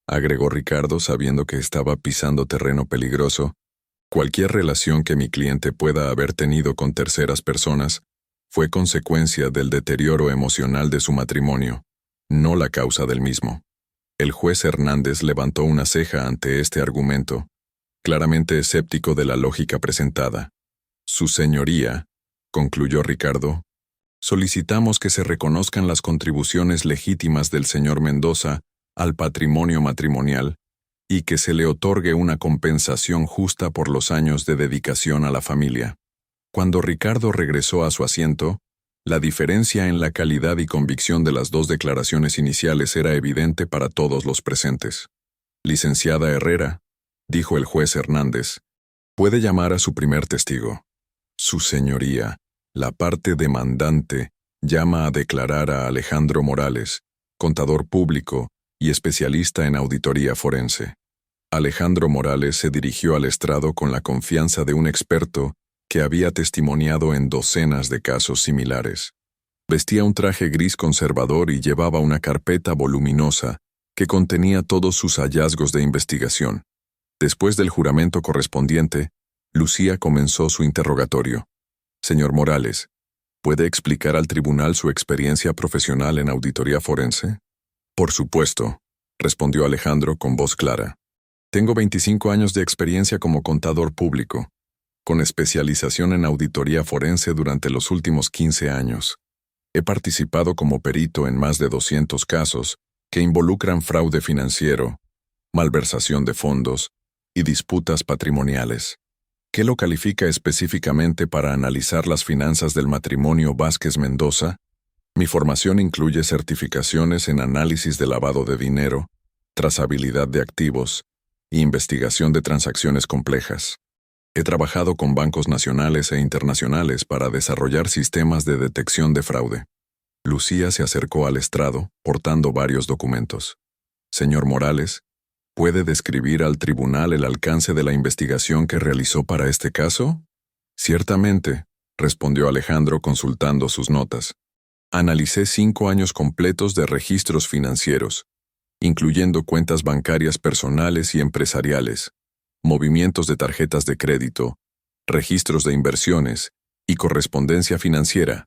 agregó Ricardo sabiendo que estaba pisando terreno peligroso, cualquier relación que mi cliente pueda haber tenido con terceras personas fue consecuencia del deterioro emocional de su matrimonio, no la causa del mismo. El juez Hernández levantó una ceja ante este argumento, claramente escéptico de la lógica presentada. Su señoría, concluyó Ricardo, solicitamos que se reconozcan las contribuciones legítimas del señor Mendoza al patrimonio matrimonial y que se le otorgue una compensación justa por los años de dedicación a la familia. Cuando Ricardo regresó a su asiento, la diferencia en la calidad y convicción de las dos declaraciones iniciales era evidente para todos los presentes. Licenciada Herrera, dijo el juez Hernández, puede llamar a su primer testigo. Su señoría, la parte demandante, llama a declarar a Alejandro Morales, contador público y especialista en auditoría forense. Alejandro Morales se dirigió al estrado con la confianza de un experto que había testimoniado en docenas de casos similares. Vestía un traje gris conservador y llevaba una carpeta voluminosa que contenía todos sus hallazgos de investigación. Después del juramento correspondiente, Lucía comenzó su interrogatorio. Señor Morales, ¿puede explicar al tribunal su experiencia profesional en auditoría forense? Por supuesto, respondió Alejandro con voz clara. Tengo 25 años de experiencia como contador público, con especialización en auditoría forense durante los últimos 15 años. He participado como perito en más de 200 casos que involucran fraude financiero, malversación de fondos y disputas patrimoniales. ¿Qué lo califica específicamente para analizar las finanzas del matrimonio Vázquez-Mendoza? Mi formación incluye certificaciones en análisis de lavado de dinero, trazabilidad de activos e investigación de transacciones complejas. He trabajado con bancos nacionales e internacionales para desarrollar sistemas de detección de fraude. Lucía se acercó al estrado, portando varios documentos. Señor Morales, ¿puede describir al tribunal el alcance de la investigación que realizó para este caso? Ciertamente, respondió Alejandro consultando sus notas. Analicé 5 años completos de registros financieros, incluyendo cuentas bancarias personales y empresariales, movimientos de tarjetas de crédito, registros de inversiones y correspondencia financiera.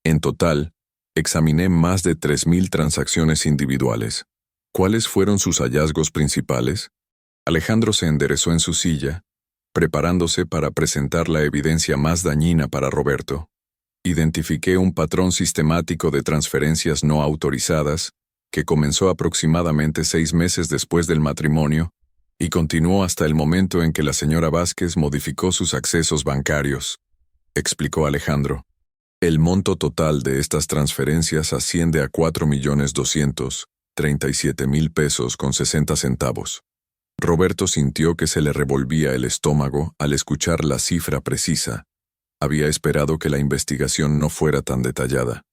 En total, examiné más de 3.000 transacciones individuales. ¿Cuáles fueron sus hallazgos principales? Alejandro se enderezó en su silla, preparándose para presentar la evidencia más dañina para Roberto. Identifiqué un patrón sistemático de transferencias no autorizadas que comenzó aproximadamente 6 meses después del matrimonio y continuó hasta el momento en que la señora Vázquez modificó sus accesos bancarios, explicó Alejandro. El monto total de estas transferencias asciende a 4.237.000 pesos con 60 centavos. Roberto sintió que se le revolvía el estómago al escuchar la cifra precisa. Había esperado que la investigación no fuera tan detallada.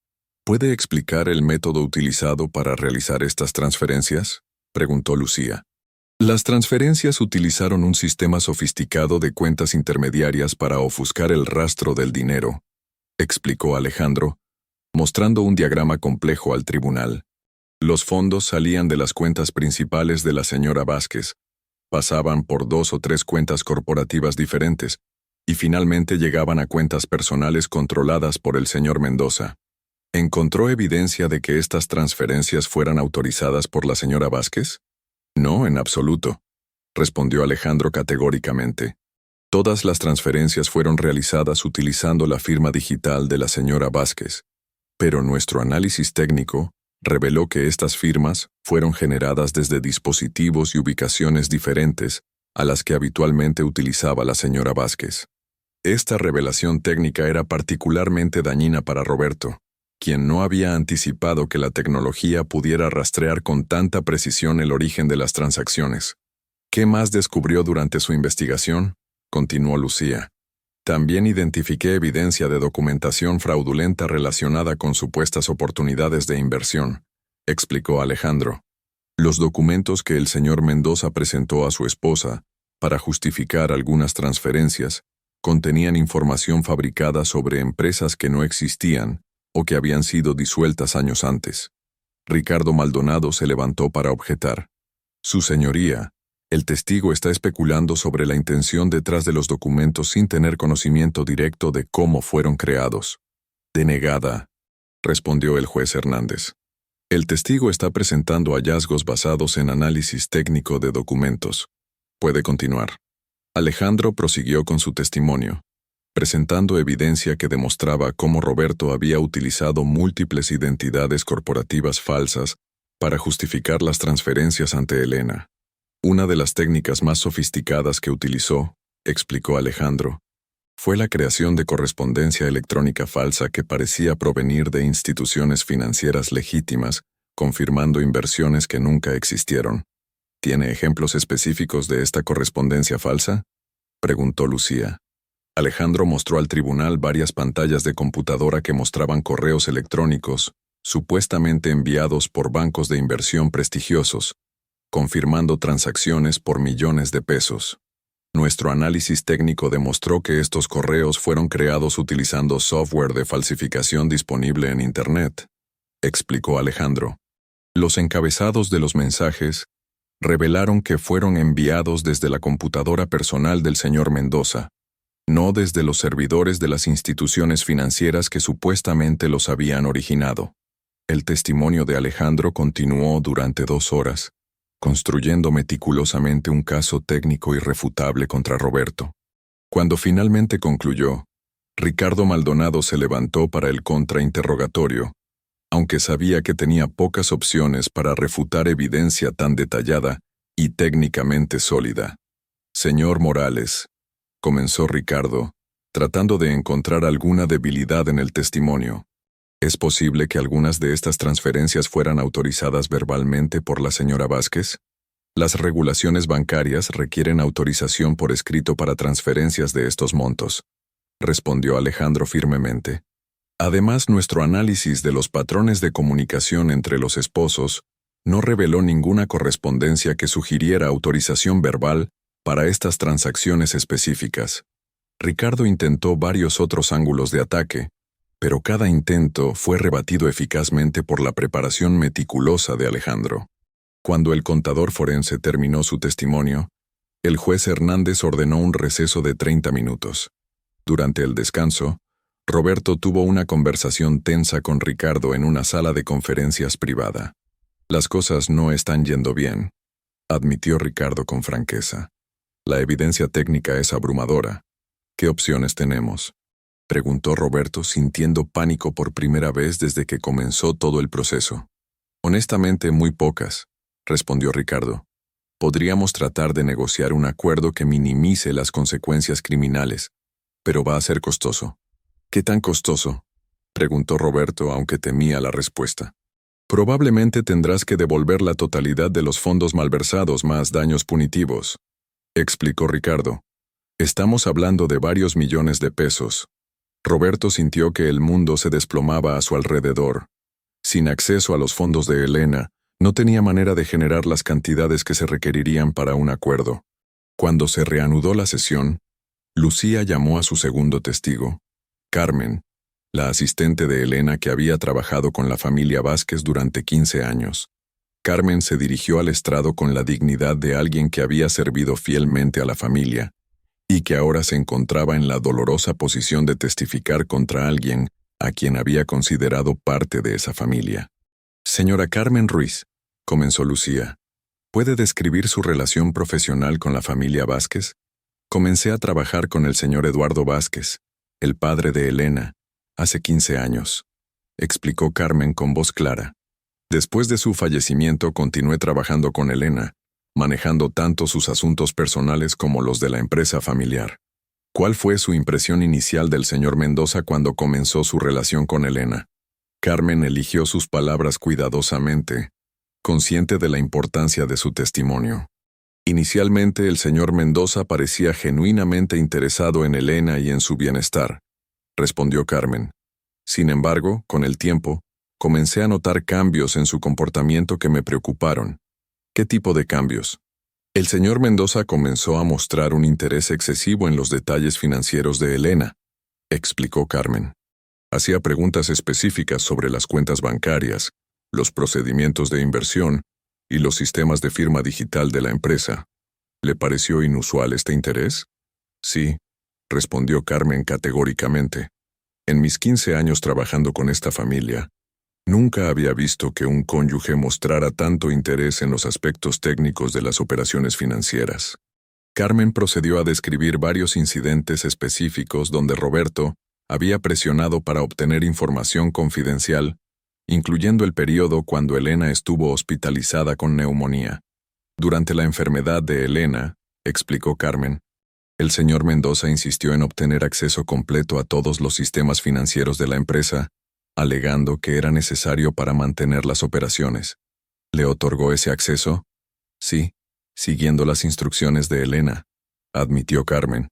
¿Puede explicar el método utilizado para realizar estas transferencias?, preguntó Lucía. Las transferencias utilizaron un sistema sofisticado de cuentas intermediarias para ofuscar el rastro del dinero, explicó Alejandro, mostrando un diagrama complejo al tribunal. Los fondos salían de las cuentas principales de la señora Vázquez, Pasaban por 2 o 3 cuentas corporativas diferentes, y finalmente llegaban a cuentas personales controladas por el señor Mendoza. ¿Encontró evidencia de que estas transferencias fueran autorizadas por la señora Vázquez? No, en absoluto, respondió Alejandro categóricamente. Todas las transferencias fueron realizadas utilizando la firma digital de la señora Vázquez, pero nuestro análisis técnico reveló que estas firmas fueron generadas desde dispositivos y ubicaciones diferentes a las que habitualmente utilizaba la señora Vázquez. Esta revelación técnica era particularmente dañina para Roberto, quien no había anticipado que la tecnología pudiera rastrear con tanta precisión el origen de las transacciones. ¿Qué más descubrió durante su investigación?, continuó Lucía. También identifiqué evidencia de documentación fraudulenta relacionada con supuestas oportunidades de inversión, explicó Alejandro. Los documentos que el señor Mendoza presentó a su esposa para justificar algunas transferencias contenían información fabricada sobre empresas que no existían o que habían sido disueltas años antes. Ricardo Maldonado se levantó para objetar. Su señoría, el testigo está especulando sobre la intención detrás de los documentos sin tener conocimiento directo de cómo fueron creados. Denegada, respondió el juez Hernández. El testigo está presentando hallazgos basados en análisis técnico de documentos. Puede continuar. Alejandro prosiguió con su testimonio, presentando evidencia que demostraba cómo Roberto había utilizado múltiples identidades corporativas falsas para justificar las transferencias ante Elena. Una de las técnicas más sofisticadas que utilizó, explicó Alejandro, fue la creación de correspondencia electrónica falsa que parecía provenir de instituciones financieras legítimas, confirmando inversiones que nunca existieron. ¿Tiene ejemplos específicos de esta correspondencia falsa?, preguntó Lucía. Alejandro mostró al tribunal varias pantallas de computadora que mostraban correos electrónicos, supuestamente enviados por bancos de inversión prestigiosos, confirmando transacciones por millones de pesos. Nuestro análisis técnico demostró que estos correos fueron creados utilizando software de falsificación disponible en Internet, explicó Alejandro. Los encabezados de los mensajes revelaron que fueron enviados desde la computadora personal del señor Mendoza, no desde los servidores de las instituciones financieras que supuestamente los habían originado. El testimonio de Alejandro continuó durante 2 horas, construyendo meticulosamente un caso técnico irrefutable contra Roberto. Cuando finalmente concluyó, Ricardo Maldonado se levantó para el contrainterrogatorio, aunque sabía que tenía pocas opciones para refutar evidencia tan detallada y técnicamente sólida. Señor Morales, comenzó Ricardo, tratando de encontrar alguna debilidad en el testimonio. ¿Es posible que algunas de estas transferencias fueran autorizadas verbalmente por la señora Vázquez? Las regulaciones bancarias requieren autorización por escrito para transferencias de estos montos, respondió Alejandro firmemente. Además, nuestro análisis de los patrones de comunicación entre los esposos no reveló ninguna correspondencia que sugiriera autorización verbal para estas transacciones específicas. Ricardo intentó varios otros ángulos de ataque, pero cada intento fue rebatido eficazmente por la preparación meticulosa de Alejandro. Cuando el contador forense terminó su testimonio, el juez Hernández ordenó un receso de 30 minutos. Durante el descanso, Roberto tuvo una conversación tensa con Ricardo en una sala de conferencias privada. Las cosas no están yendo bien, admitió Ricardo con franqueza. La evidencia técnica es abrumadora. ¿Qué opciones tenemos?, preguntó Roberto sintiendo pánico por primera vez desde que comenzó todo el proceso. Honestamente, muy pocas, respondió Ricardo. Podríamos tratar de negociar un acuerdo que minimice las consecuencias criminales, pero va a ser costoso. ¿Qué tan costoso?, preguntó Roberto, aunque temía la respuesta. Probablemente tendrás que devolver la totalidad de los fondos malversados más daños punitivos, explicó Ricardo. Estamos hablando de varios millones de pesos. Roberto sintió que el mundo se desplomaba a su alrededor. Sin acceso a los fondos de Elena, no tenía manera de generar las cantidades que se requerirían para un acuerdo. Cuando se reanudó la sesión, Lucía llamó a su segundo testigo, Carmen, la asistente de Elena que había trabajado con la familia Vázquez durante 15 años. Carmen se dirigió al estrado con la dignidad de alguien que había servido fielmente a la familia y que ahora se encontraba en la dolorosa posición de testificar contra alguien a quien había considerado parte de esa familia. Señora Carmen Ruiz, comenzó Lucía, ¿puede describir su relación profesional con la familia Vázquez? Comencé a trabajar con el señor Eduardo Vázquez, el padre de Elena, hace 15 años, explicó Carmen con voz clara. Después de su fallecimiento continué trabajando con Elena, manejando tanto sus asuntos personales como los de la empresa familiar. ¿Cuál fue su impresión inicial del señor Mendoza cuando comenzó su relación con Elena? Carmen eligió sus palabras cuidadosamente, consciente de la importancia de su testimonio. Inicialmente el señor Mendoza parecía genuinamente interesado en Elena y en su bienestar, respondió Carmen. Sin embargo, con el tiempo, comencé a notar cambios en su comportamiento que me preocuparon. ¿Qué tipo de cambios? El señor Mendoza comenzó a mostrar un interés excesivo en los detalles financieros de Elena, explicó Carmen. Hacía preguntas específicas sobre las cuentas bancarias, los procedimientos de inversión y los sistemas de firma digital de la empresa. ¿Le pareció inusual este interés? Sí, respondió Carmen categóricamente. En mis 15 años trabajando con esta familia, nunca había visto que un cónyuge mostrara tanto interés en los aspectos técnicos de las operaciones financieras. Carmen procedió a describir varios incidentes específicos donde Roberto había presionado para obtener información confidencial, incluyendo el periodo cuando Elena estuvo hospitalizada con neumonía. Durante la enfermedad de Elena, explicó Carmen, el señor Mendoza insistió en obtener acceso completo a todos los sistemas financieros de la empresa, alegando que era necesario para mantener las operaciones. ¿Le otorgó ese acceso? Sí, siguiendo las instrucciones de Elena, admitió Carmen.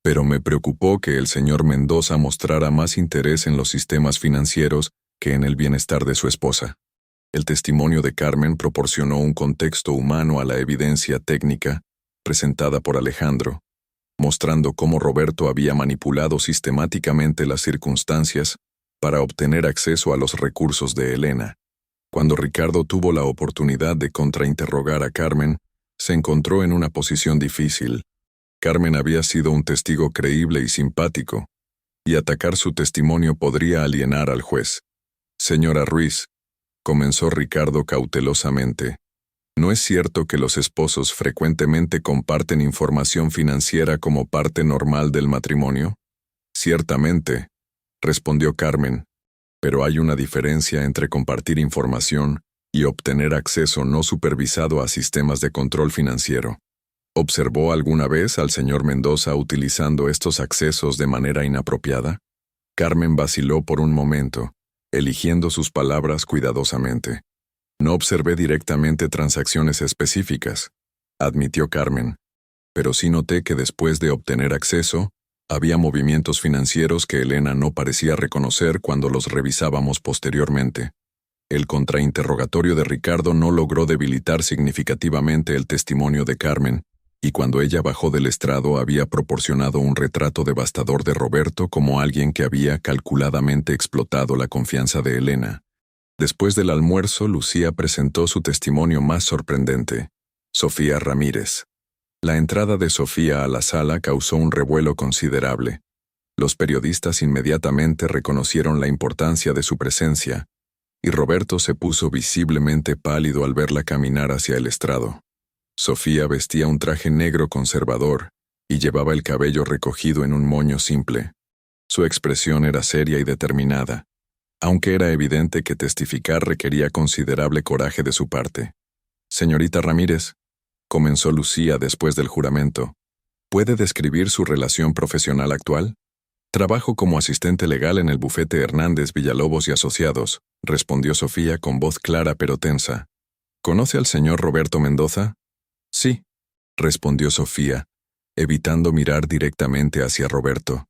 Pero me preocupó que el señor Mendoza mostrara más interés en los sistemas financieros que en el bienestar de su esposa. El testimonio de Carmen proporcionó un contexto humano a la evidencia técnica presentada por Alejandro, mostrando cómo Roberto había manipulado sistemáticamente las circunstancias para obtener acceso a los recursos de Elena. Cuando Ricardo tuvo la oportunidad de contrainterrogar a Carmen, se encontró en una posición difícil. Carmen había sido un testigo creíble y simpático, y atacar su testimonio podría alienar al juez. Señora Ruiz, comenzó Ricardo cautelosamente, ¿no es cierto que los esposos frecuentemente comparten información financiera como parte normal del matrimonio? Ciertamente, respondió Carmen, pero hay una diferencia entre compartir información y obtener acceso no supervisado a sistemas de control financiero. ¿Observó alguna vez al señor Mendoza utilizando estos accesos de manera inapropiada? Carmen vaciló por un momento, eligiendo sus palabras cuidadosamente. No observé directamente transacciones específicas, admitió Carmen, pero sí noté que después de obtener acceso, había movimientos financieros que Elena no parecía reconocer cuando los revisábamos posteriormente. El contrainterrogatorio de Ricardo no logró debilitar significativamente el testimonio de Carmen, y cuando ella bajó del estrado había proporcionado un retrato devastador de Roberto como alguien que había calculadamente explotado la confianza de Elena. Después del almuerzo, Lucía presentó su testimonio más sorprendente, Sofía Ramírez. La entrada de Sofía a la sala causó un revuelo considerable. Los periodistas inmediatamente reconocieron la importancia de su presencia, y Roberto se puso visiblemente pálido al verla caminar hacia el estrado. Sofía vestía un traje negro conservador y llevaba el cabello recogido en un moño simple. Su expresión era seria y determinada, aunque era evidente que testificar requería considerable coraje de su parte. Señorita Ramírez, comenzó Lucía después del juramento, ¿puede describir su relación profesional actual? Trabajo como asistente legal en el bufete Hernández Villalobos y Asociados, respondió Sofía con voz clara pero tensa. ¿Conoce al señor Roberto Mendoza? Sí, respondió Sofía, evitando mirar directamente hacia Roberto.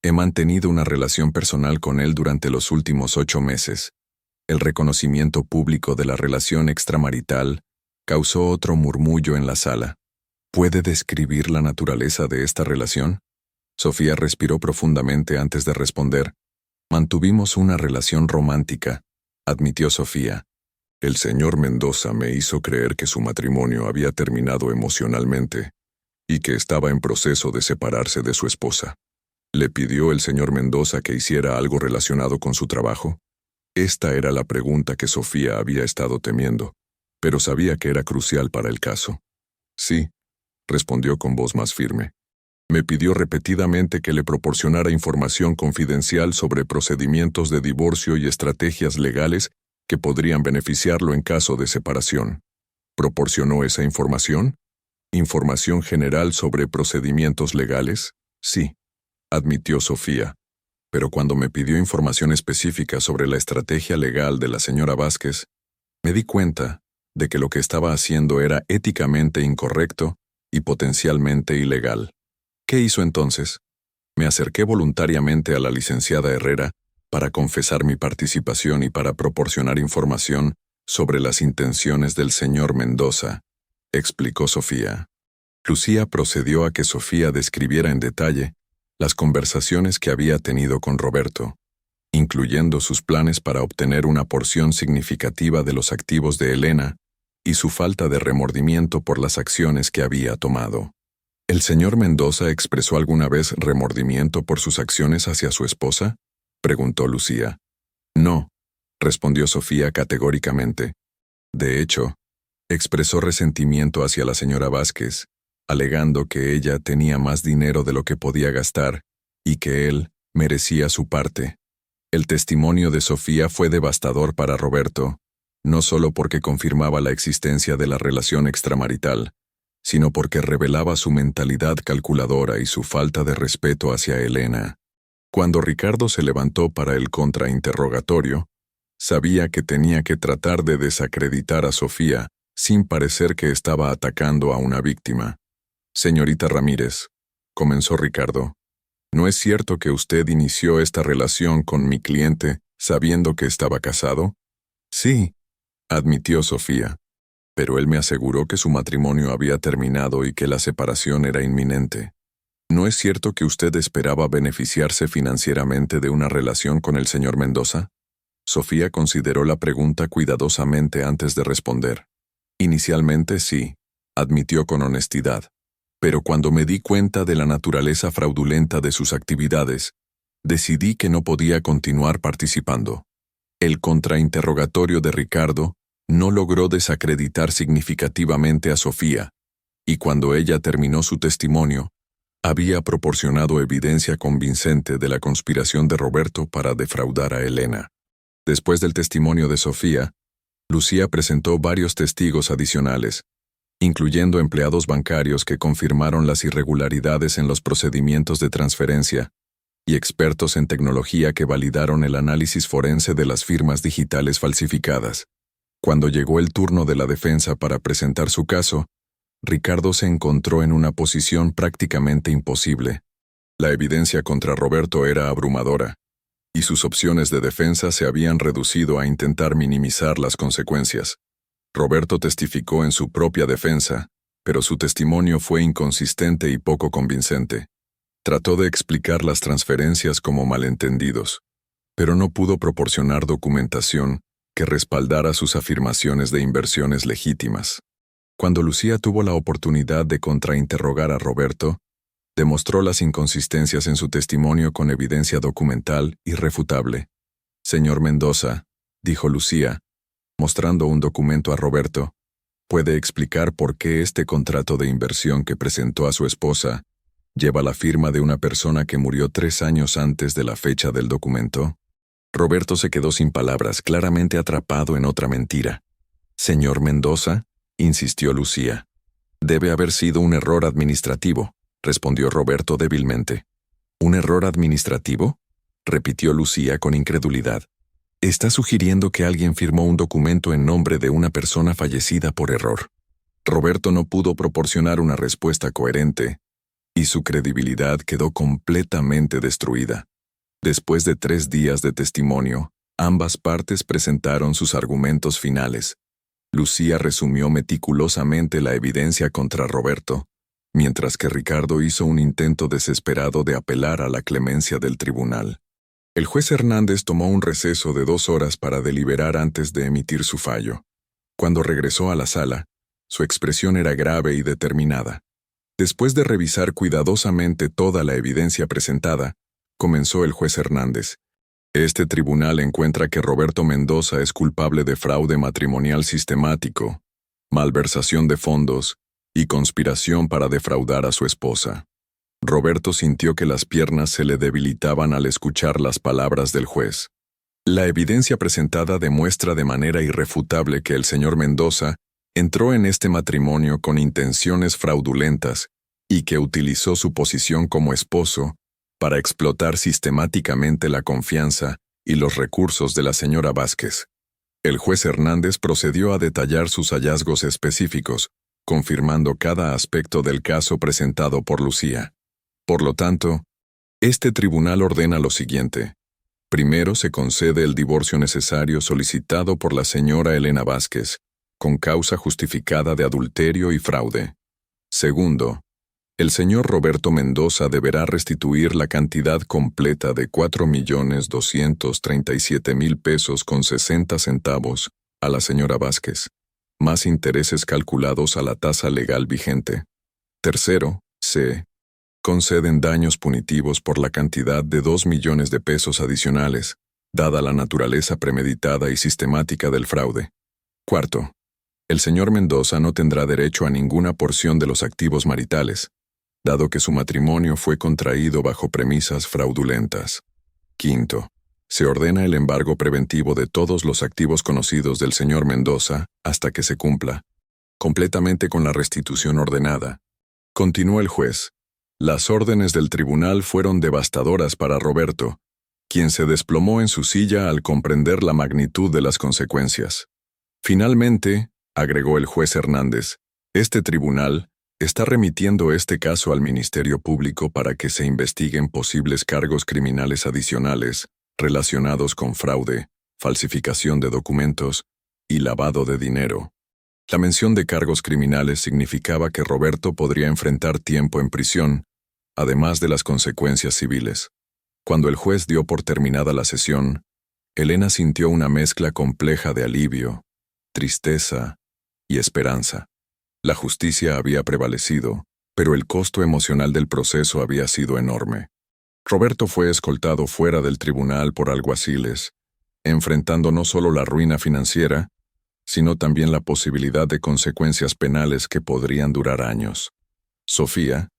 He mantenido una relación personal con él durante los últimos 8 meses. El reconocimiento público de la relación extramarital causó otro murmullo en la sala. ¿Puede describir la naturaleza de esta relación? Sofía respiró profundamente antes de responder. Mantuvimos una relación romántica, admitió Sofía. El señor Mendoza me hizo creer que su matrimonio había terminado emocionalmente y que estaba en proceso de separarse de su esposa. ¿Le pidió el señor Mendoza que hiciera algo relacionado con su trabajo? Esta era la pregunta que Sofía había estado temiendo, pero sabía que era crucial para el caso. Sí, respondió con voz más firme. Me pidió repetidamente que le proporcionara información confidencial sobre procedimientos de divorcio y estrategias legales que podrían beneficiarlo en caso de separación. ¿Proporcionó esa información? ¿Información general sobre procedimientos legales? Sí, admitió Sofía. Pero cuando me pidió información específica sobre la estrategia legal de la señora Vázquez, me di cuenta de que lo que estaba haciendo era éticamente incorrecto y potencialmente ilegal. ¿Qué hizo entonces? Me acerqué voluntariamente a la licenciada Herrera para confesar mi participación y para proporcionar información sobre las intenciones del señor Mendoza, explicó Sofía. Lucía procedió a que Sofía describiera en detalle las conversaciones que había tenido con Roberto, incluyendo sus planes para obtener una porción significativa de los activos de Elena y su falta de remordimiento por las acciones que había tomado. ¿El señor Mendoza expresó alguna vez remordimiento por sus acciones hacia su esposa?, preguntó Lucía. No, respondió Sofía categóricamente. De hecho, expresó resentimiento hacia la señora Vázquez, alegando que ella tenía más dinero de lo que podía gastar y que él merecía su parte. El testimonio de Sofía fue devastador para Roberto, no solo porque confirmaba la existencia de la relación extramarital, sino porque revelaba su mentalidad calculadora y su falta de respeto hacia Elena. Cuando Ricardo se levantó para el contrainterrogatorio, sabía que tenía que tratar de desacreditar a Sofía sin parecer que estaba atacando a una víctima. Señorita Ramírez, comenzó Ricardo, ¿no es cierto que usted inició esta relación con mi cliente sabiendo que estaba casado? Sí, admitió Sofía, pero él me aseguró que su matrimonio había terminado y que la separación era inminente. ¿No es cierto que usted esperaba beneficiarse financieramente de una relación con el señor Mendoza? Sofía consideró la pregunta cuidadosamente antes de responder. Inicialmente sí, admitió con honestidad, pero cuando me di cuenta de la naturaleza fraudulenta de sus actividades, decidí que no podía continuar participando. El contrainterrogatorio de Ricardo no logró desacreditar significativamente a Sofía, y cuando ella terminó su testimonio, había proporcionado evidencia convincente de la conspiración de Roberto para defraudar a Elena. Después del testimonio de Sofía, Lucía presentó varios testigos adicionales, incluyendo empleados bancarios que confirmaron las irregularidades en los procedimientos de transferencia, y expertos en tecnología que validaron el análisis forense de las firmas digitales falsificadas. Cuando llegó el turno de la defensa para presentar su caso, Ricardo se encontró en una posición prácticamente imposible. La evidencia contra Roberto era abrumadora, y sus opciones de defensa se habían reducido a intentar minimizar las consecuencias. Roberto testificó en su propia defensa, pero su testimonio fue inconsistente y poco convincente. Trató de explicar las transferencias como malentendidos, pero no pudo proporcionar documentación que respaldara sus afirmaciones de inversiones legítimas. Cuando Lucía tuvo la oportunidad de contrainterrogar a Roberto, demostró las inconsistencias en su testimonio con evidencia documental irrefutable. Señor Mendoza, dijo Lucía, mostrando un documento a Roberto, ¿puede explicar por qué este contrato de inversión que presentó a su esposa lleva la firma de una persona que murió 3 años antes de la fecha del documento? Roberto se quedó sin palabras, claramente atrapado en otra mentira. Señor Mendoza, insistió Lucía. Debe haber sido un error administrativo, respondió Roberto débilmente. ¿Un error administrativo?, repitió Lucía con incredulidad. ¿Está sugiriendo que alguien firmó un documento en nombre de una persona fallecida por error? Roberto no pudo proporcionar una respuesta coherente, y su credibilidad quedó completamente destruida. Después de 3 días de testimonio, ambas partes presentaron sus argumentos finales. Lucía resumió meticulosamente la evidencia contra Roberto, mientras que Ricardo hizo un intento desesperado de apelar a la clemencia del tribunal. El juez Hernández tomó un receso de 2 horas para deliberar antes de emitir su fallo. Cuando regresó a la sala, su expresión era grave y determinada. Después de revisar cuidadosamente toda la evidencia presentada, comenzó el juez Hernández. Este tribunal encuentra que Roberto Mendoza es culpable de fraude matrimonial sistemático, malversación de fondos y conspiración para defraudar a su esposa. Roberto sintió que las piernas se le debilitaban al escuchar las palabras del juez. La evidencia presentada demuestra de manera irrefutable que el señor Mendoza entró en este matrimonio con intenciones fraudulentas y que utilizó su posición como esposo para explotar sistemáticamente la confianza y los recursos de la señora Vázquez. El juez Hernández procedió a detallar sus hallazgos específicos, confirmando cada aspecto del caso presentado por Lucía. Por lo tanto, este tribunal ordena lo siguiente. Primero, se concede el divorcio necesario solicitado por la señora Elena Vázquez, con causa justificada de adulterio y fraude. Segundo, el señor Roberto Mendoza deberá restituir la cantidad completa de 4.237.000 pesos con 60 centavos a la señora Vázquez, más intereses calculados a la tasa legal vigente. Tercero, se conceden daños punitivos por la cantidad de 2 millones de pesos adicionales, dada la naturaleza premeditada y sistemática del fraude. Cuarto, el señor Mendoza no tendrá derecho a ninguna porción de los activos maritales, dado que su matrimonio fue contraído bajo premisas fraudulentas. Quinto, se ordena el embargo preventivo de todos los activos conocidos del señor Mendoza hasta que se cumpla, completamente con la restitución ordenada. Continuó el juez. Las órdenes del tribunal fueron devastadoras para Roberto, quien se desplomó en su silla al comprender la magnitud de las consecuencias. Finalmente, agregó el juez Hernández, este tribunal está remitiendo este caso al Ministerio Público para que se investiguen posibles cargos criminales adicionales relacionados con fraude, falsificación de documentos y lavado de dinero. La mención de cargos criminales significaba que Roberto podría enfrentar tiempo en prisión, además de las consecuencias civiles. Cuando el juez dio por terminada la sesión, Elena sintió una mezcla compleja de alivio, tristeza y esperanza. La justicia había prevalecido, pero el costo emocional del proceso había sido enorme. Roberto fue escoltado fuera del tribunal por alguaciles, enfrentando no solo la ruina financiera, sino también la posibilidad de consecuencias penales que podrían durar años. Sofía,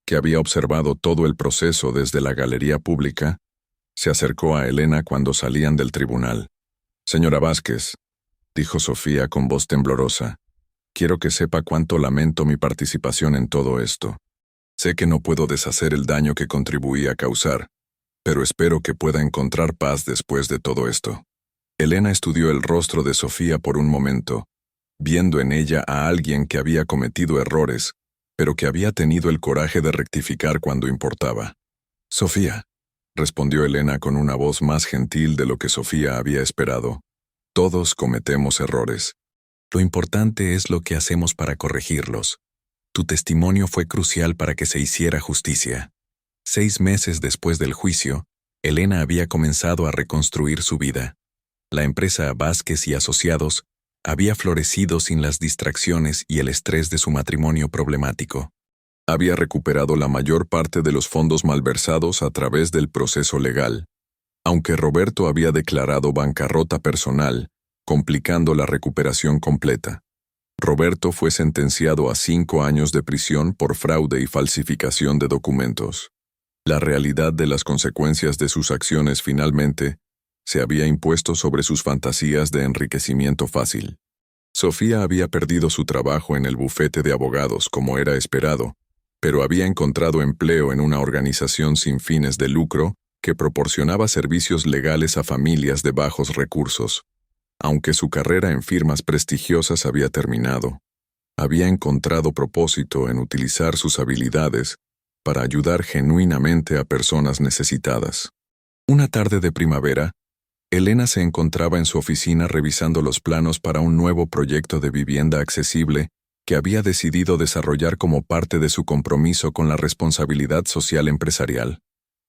que había observado todo el proceso desde la galería pública, se acercó a Elena cuando salían del tribunal. «Señora Vázquez», dijo Sofía con voz temblorosa, «quiero que sepa cuánto lamento mi participación en todo esto. Sé que no puedo deshacer el daño que contribuí a causar, pero espero que pueda encontrar paz después de todo esto». Elena estudió el rostro de Sofía por un momento, viendo en ella a alguien que había cometido errores, pero que había tenido el coraje de rectificar cuando importaba. «Sofía», respondió Elena con una voz más gentil de lo que Sofía había esperado, «todos cometemos errores. Lo importante es lo que hacemos para corregirlos. Tu testimonio fue crucial para que se hiciera justicia». 6 meses después del juicio, Elena había comenzado a reconstruir su vida. La empresa Vázquez y Asociados había florecido sin las distracciones y el estrés de su matrimonio problemático. Había recuperado la mayor parte de los fondos malversados a través del proceso legal, aunque Roberto había declarado bancarrota personal, complicando la recuperación completa. Roberto fue sentenciado a 5 años de prisión por fraude y falsificación de documentos. La realidad de las consecuencias de sus acciones finalmente se había impuesto sobre sus fantasías de enriquecimiento fácil. Sofía había perdido su trabajo en el bufete de abogados como era esperado, pero había encontrado empleo en una organización sin fines de lucro que proporcionaba servicios legales a familias de bajos recursos. Aunque su carrera en firmas prestigiosas había terminado, había encontrado propósito en utilizar sus habilidades para ayudar genuinamente a personas necesitadas. Una tarde de primavera, Elena se encontraba en su oficina revisando los planos para un nuevo proyecto de vivienda accesible que había decidido desarrollar como parte de su compromiso con la responsabilidad social empresarial.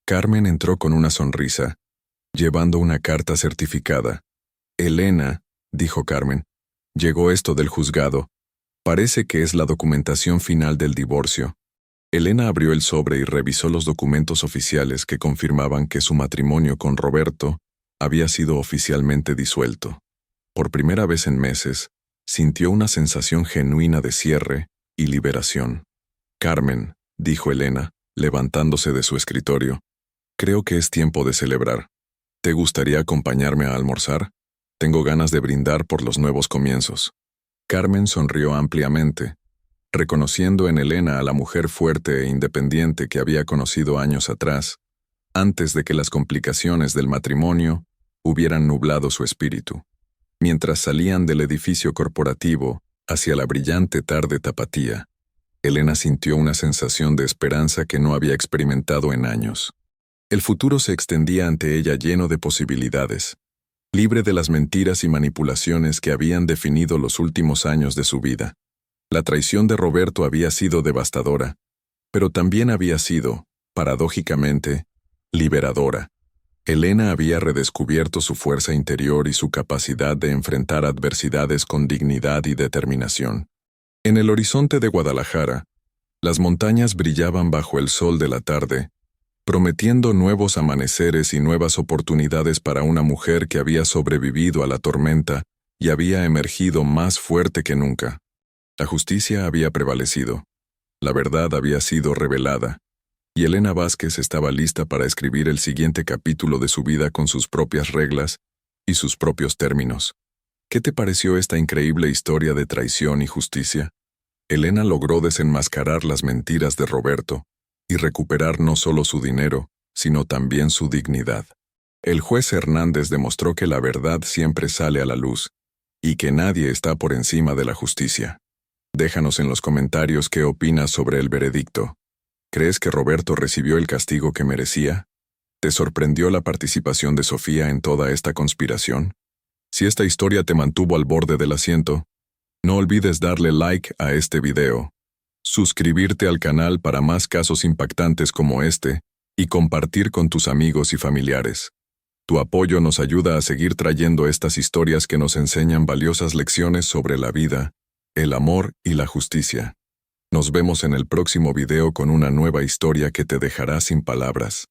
Carmen entró con una sonrisa, llevando una carta certificada. «Elena», dijo Carmen, Llegó esto del juzgado. Parece que es la documentación final del divorcio. Elena abrió el sobre y revisó los documentos oficiales que confirmaban que su matrimonio con Roberto había sido oficialmente disuelto. Por primera vez en meses, sintió una sensación genuina de cierre y liberación. «Carmen», dijo Elena, levantándose de su escritorio, «creo que es tiempo de celebrar. ¿Te gustaría acompañarme a almorzar? Tengo ganas de brindar por los nuevos comienzos». Carmen sonrió ampliamente, reconociendo en Elena a la mujer fuerte e independiente que había conocido años atrás, antes de que las complicaciones del matrimonio hubieran nublado su espíritu. Mientras salían del edificio corporativo hacia la brillante tarde tapatía, Elena sintió una sensación de esperanza que no había experimentado en años. El futuro se extendía ante ella lleno de posibilidades, libre de las mentiras y manipulaciones que habían definido los últimos años de su vida. La traición de Roberto había sido devastadora, pero también había sido, paradójicamente, liberadora. Elena había redescubierto su fuerza interior y su capacidad de enfrentar adversidades con dignidad y determinación. En el horizonte de Guadalajara, las montañas brillaban bajo el sol de la tarde, prometiendo nuevos amaneceres y nuevas oportunidades para una mujer que había sobrevivido a la tormenta y había emergido más fuerte que nunca. La justicia había prevalecido, la verdad había sido revelada, y Elena Vázquez estaba lista para escribir el siguiente capítulo de su vida con sus propias reglas y sus propios términos. ¿Qué te pareció esta increíble historia de traición y justicia? Elena logró desenmascarar las mentiras de Roberto y recuperar no solo su dinero, sino también su dignidad. El juez Hernández demostró que la verdad siempre sale a la luz y que nadie está por encima de la justicia. Déjanos en los comentarios qué opinas sobre el veredicto. ¿Crees que Roberto recibió el castigo que merecía? ¿Te sorprendió la participación de Sofía en toda esta conspiración? Si esta historia te mantuvo al borde del asiento, no olvides darle like a este video, suscribirte al canal para más casos impactantes como este y compartir con tus amigos y familiares. Tu apoyo nos ayuda a seguir trayendo estas historias que nos enseñan valiosas lecciones sobre la vida, el amor y la justicia. Nos vemos en el próximo video con una nueva historia que te dejará sin palabras.